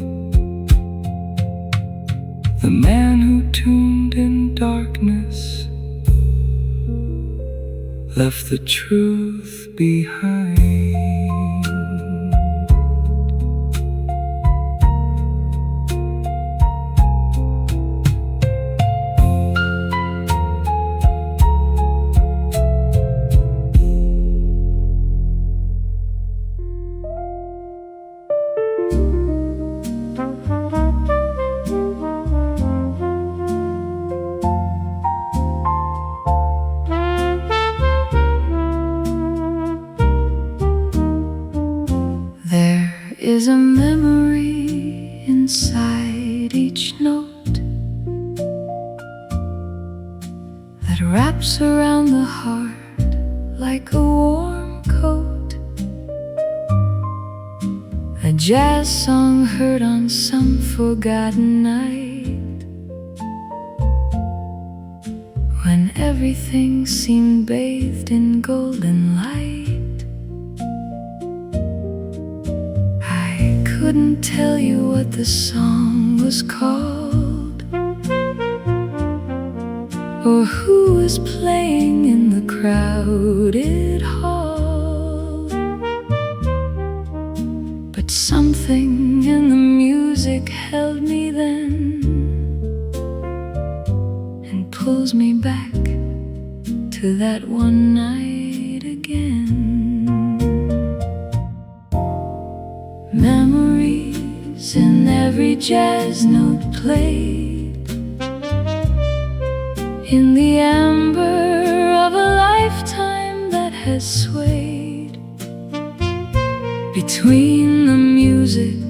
The man who tuned in darkness left the truth behind. There's a memory inside each note that wraps around the heart like a warm coat. A jazz song heard on some forgotten night, when everything seemed bathed in golden light. Couldn't tell you what the song was called, or who was playing in the crowded hall, but something in the music held me then and pulls me back to that one night again. Memories in every jazz note played, in the amber of a lifetime that has swayed, between the music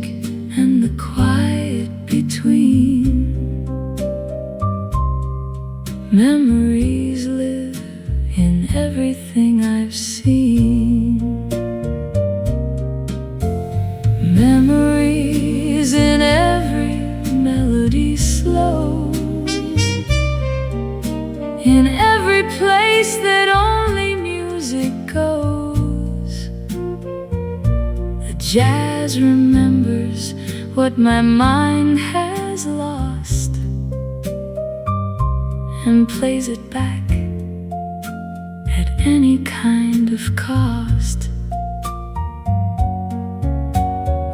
and the quiet between. Memories live in everything I've seen. Memories in every melody slow, in every place that only music goes. The jazz remembers what my mind has lost and plays it back at any kind of cost.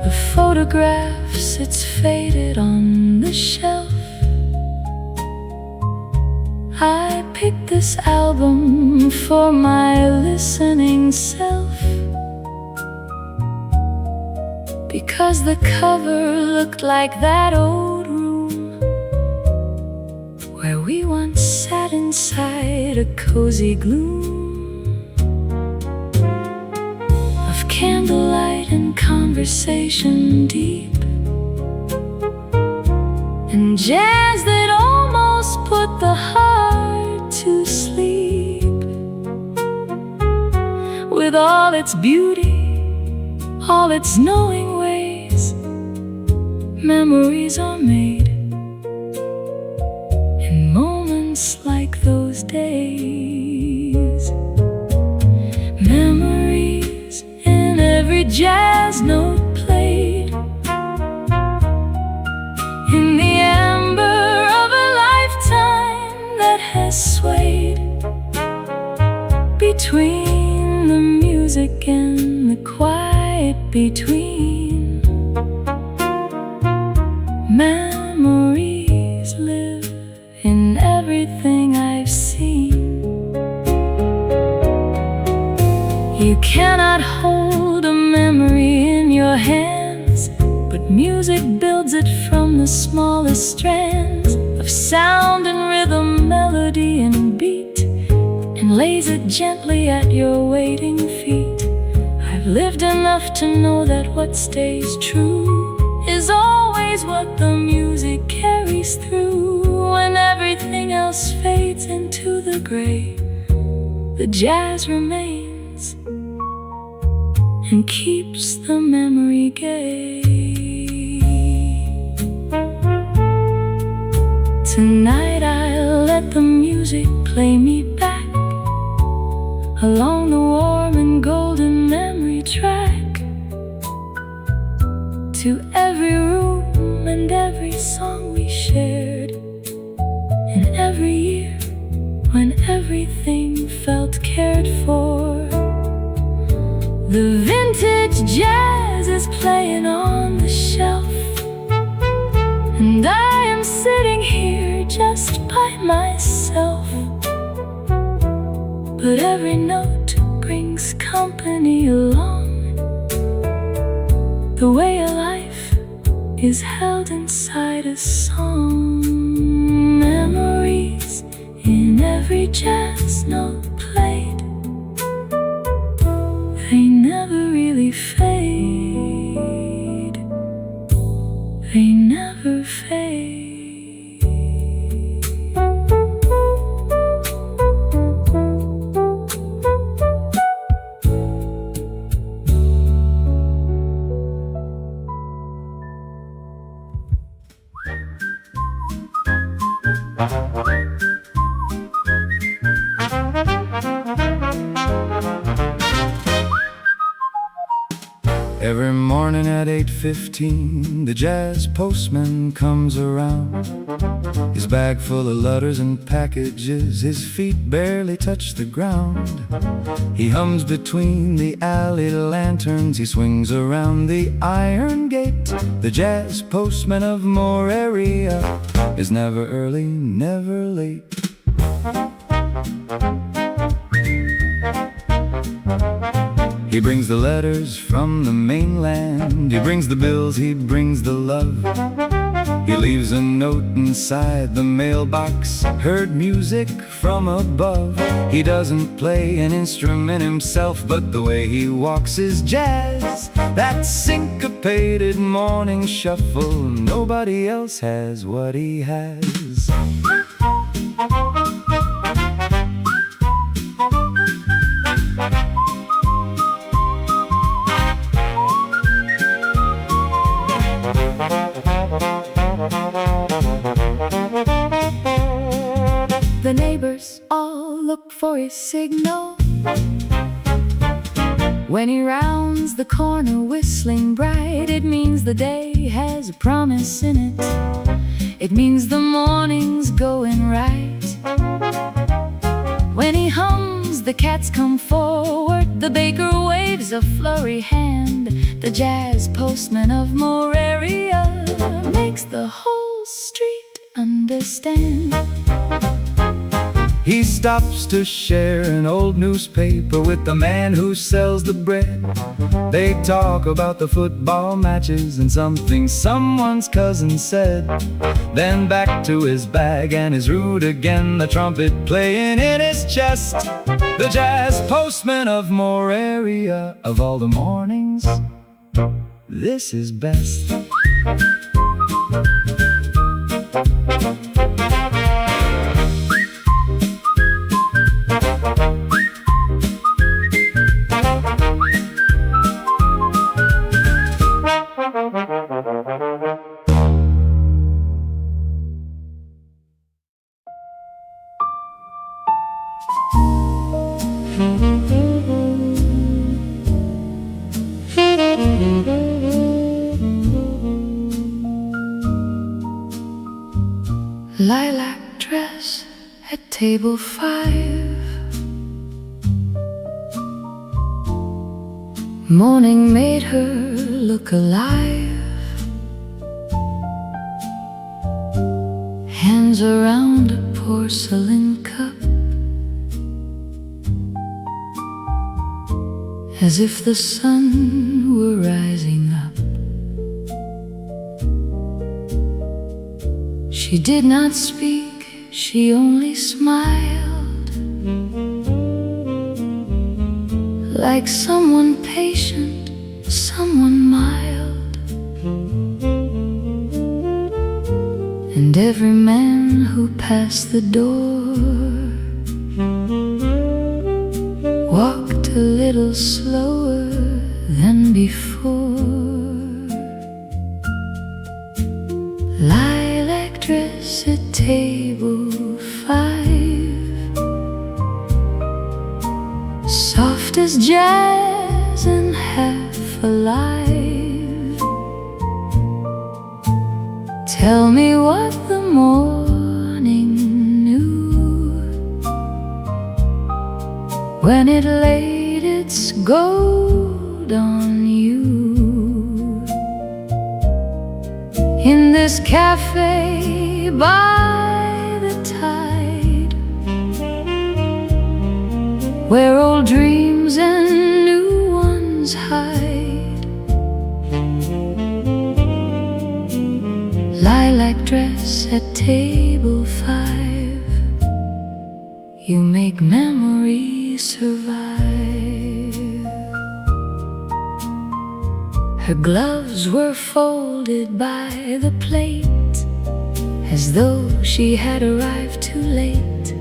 The photographs, it's faded on the shelf. I picked this album for my listening self, because the cover looked like that old room where we once sat inside a cozy gloom of candlelight and conversation deep, and jazz that almost put the heart to sleep. With all its beauty, all its knowing ways, memories are made in moments like those days. Memories in every jazz note played, in the amber of a lifetime that has swayed between the music and the quiet between. Memories live in everything I've seen. You cannot hold a memory in your hands, but music builds it from the smallest strands of sound and rhythm, melody and beat, and lays it gently at your waiting feet. I've lived enough to know that what stays true is always what the music carries through. When everything else fades into the gray, the jazz remains and keeps the memory gay. Tonight I'll let the music play me back along the warm and golden memory track, to every room and every song we shared, and every year when everything felt cared for. The vintage jazz is playing on the shelf, and I am sitting here just by myself. But every note brings company along, the way a life is held inside a song. Memories in every jazz note played, they never really fade. They never fade. Every morning at 8:15, the jazz postman comes around. His bag full of letters and packages, his feet barely touch the ground. He hums between the alley lanterns, he swings around the iron gate. The jazz postman of Moreria is never early, never late. He brings the letters from the mainland, he brings the bills, he brings the love. He leaves a note inside the mailbox, heard music from above. He doesn't play an instrument himself, but the way he walks is jazz. That syncopated morning shuffle, nobody else has what he has. The neighbors all look for his signal when he rounds the corner whistling bright. It means the day has a promise in it. It means the morning's going right. When he hums, the cats come forward. The baker waves a flurry hand. The jazz postman of Moraria makes the whole street understand. He stops to share an old newspaper with the man who sells the bread. They talk about the football matches and something someone's cousin said. Then back to his bag and his route again, the trumpet playing in his chest. The jazz postman of Moraria, of all the mornings, this is best. Lilac dress at table 5. Morning made her look alive. Hands around a porcelain cup, as if the sun were rising up. She did not speak, she only smiled, like someone patient, someone mild. And every man who passed the door walked a little slower than before. Lilac dress at table 5, soft as jazz and half alive. Tell me what the morning knew when it laid its gold on you. In this cafe by the tide, where old dreams and new ones hide. Lilac dress at table 5, you make memories survive. Her gloves were folded by the plate, as though she had arrived too late,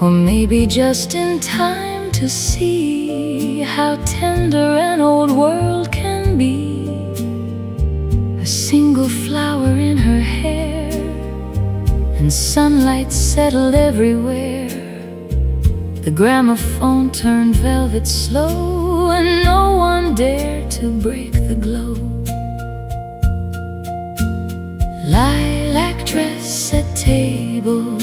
or maybe just in time to see how tender an old world can be. A single flower in her hair, and sunlight settled everywhere. The gramophone turned velvet slow, and no one dared to break the glow. Lilac dress at table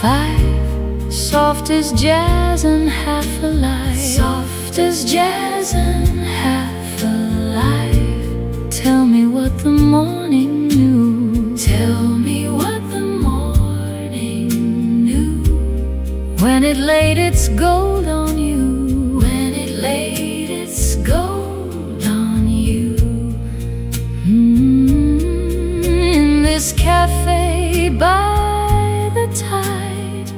5, soft as jazz and half alive. Soft as jazz and half alive. Tell me what the morning knew. Tell me what the morning knew when it laid its gold on you. When it laid its gold on you. In this this cafe by the tide,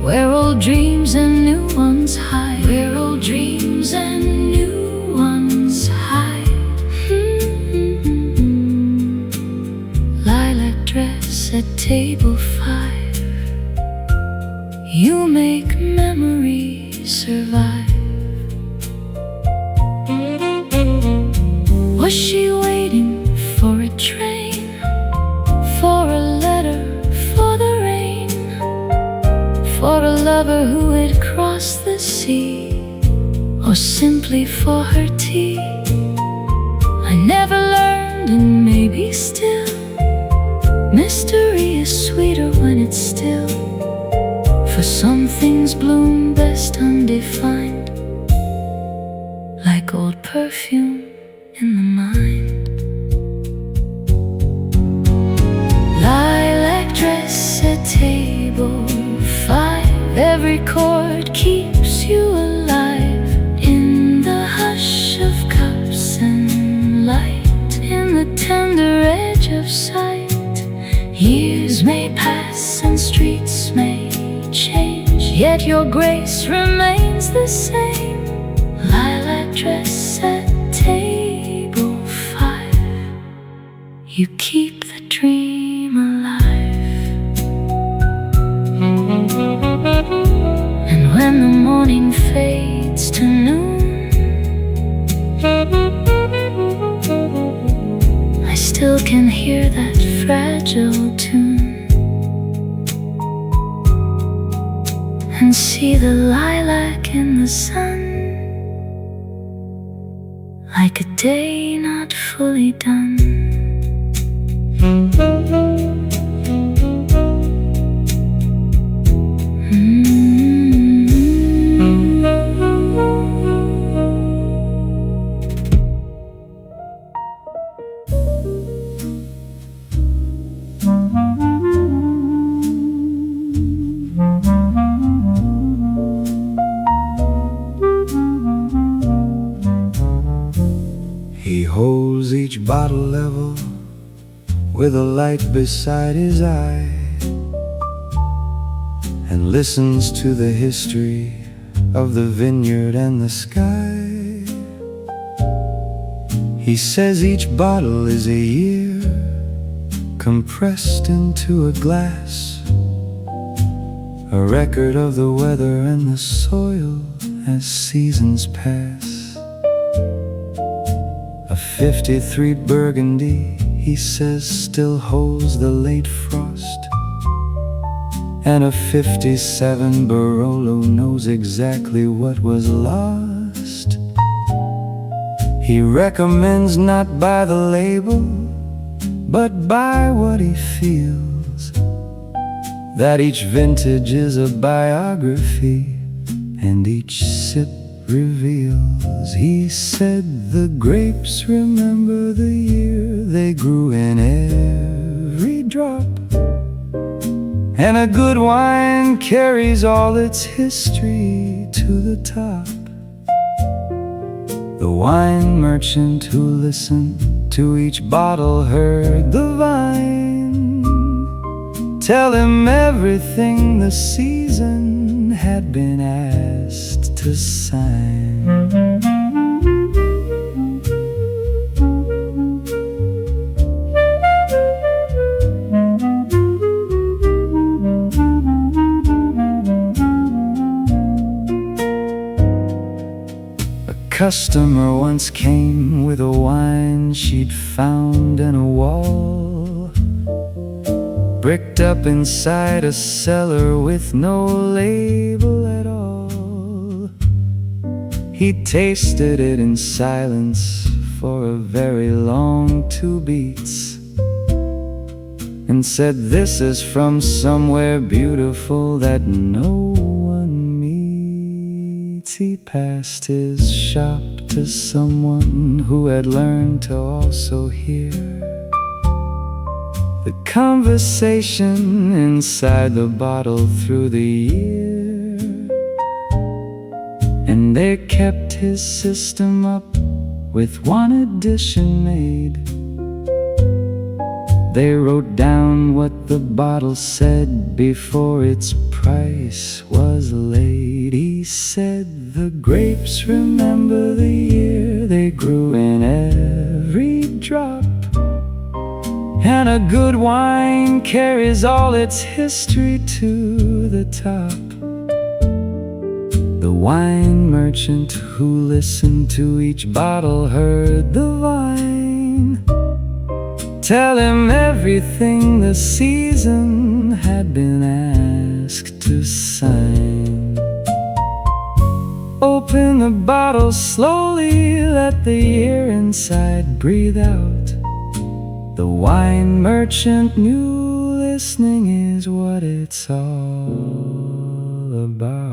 where old dreams and new ones hide, where old dreams and new ones hide. Lilac dress at table 5, you make memories survive. Was she waiting for a train, for a letter, for the rain, for a lover who had crossed the sea, or simply for her tea? I never learned, and maybe still, mystery is sweeter when it's still. For some things bloom best undefined, like old perfume in the mind. Lilac dress at table 5, every chord keeps you alive. In the hush of cups and light, in the tender edge of sight, years may pass and streets may change, yet your grace remains the same. Lilac dress at table 5, you keep the dream alive. And when the morning fades to noon, I still can hear that fragile tune, and see the lilac in the sun, like a day not fully done. He holds each bottle level with a light beside his eye, and listens to the history of the vineyard and the sky. He says each bottle is a year compressed into a glass, a record of the weather and the soil as seasons pass. A 53 Burgundy, he says, still holds the late frost, and a 57 Barolo knows exactly what was lost. He recommends not by the label, but by what he feels, that each vintage is a biography, and each sip reveals. He said the grapes remember the year they grew in every drop, and a good wine carries all its history to the top. The wine merchant who listened to each bottle heard the vine tell him everything the season had been asked to sign. A customer once came with a wine she'd found in a wall, bricked up inside a cellar with no label at all. He tasted it in silence for a very long 2 beats, and said, "This is from somewhere beautiful that no one meets." He passed his shop to someone who had learned to also hear the conversation inside the bottle through the year, and they kept his system up with one addition made. They wrote down what the bottle said before its price was laid. He said, the grapes remember the year they grew in every drop, and a good wine carries all its history to the top. The wine merchant who listened to each bottle heard the vine tell him everything the season had been asked to sign. Open the bottle slowly, let the year inside breathe out. The wine merchant knew listening is what it's all about.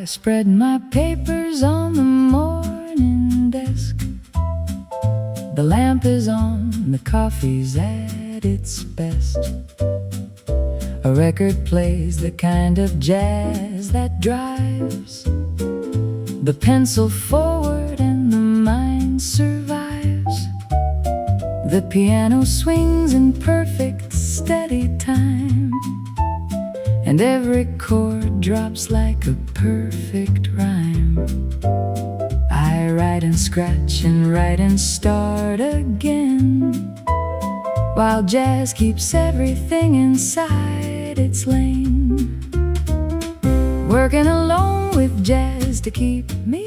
Spread my papers on the morning desk. The lamp is on, the coffee's at its best. A record plays the kind of jazz that drives the pencil forward and the mind survives. The piano swings in perfect steady time, and every chord drops like a perfect rhyme. I write and scratch and write and start again, while jazz keeps everything inside its lane. Working alone with jazz to keep me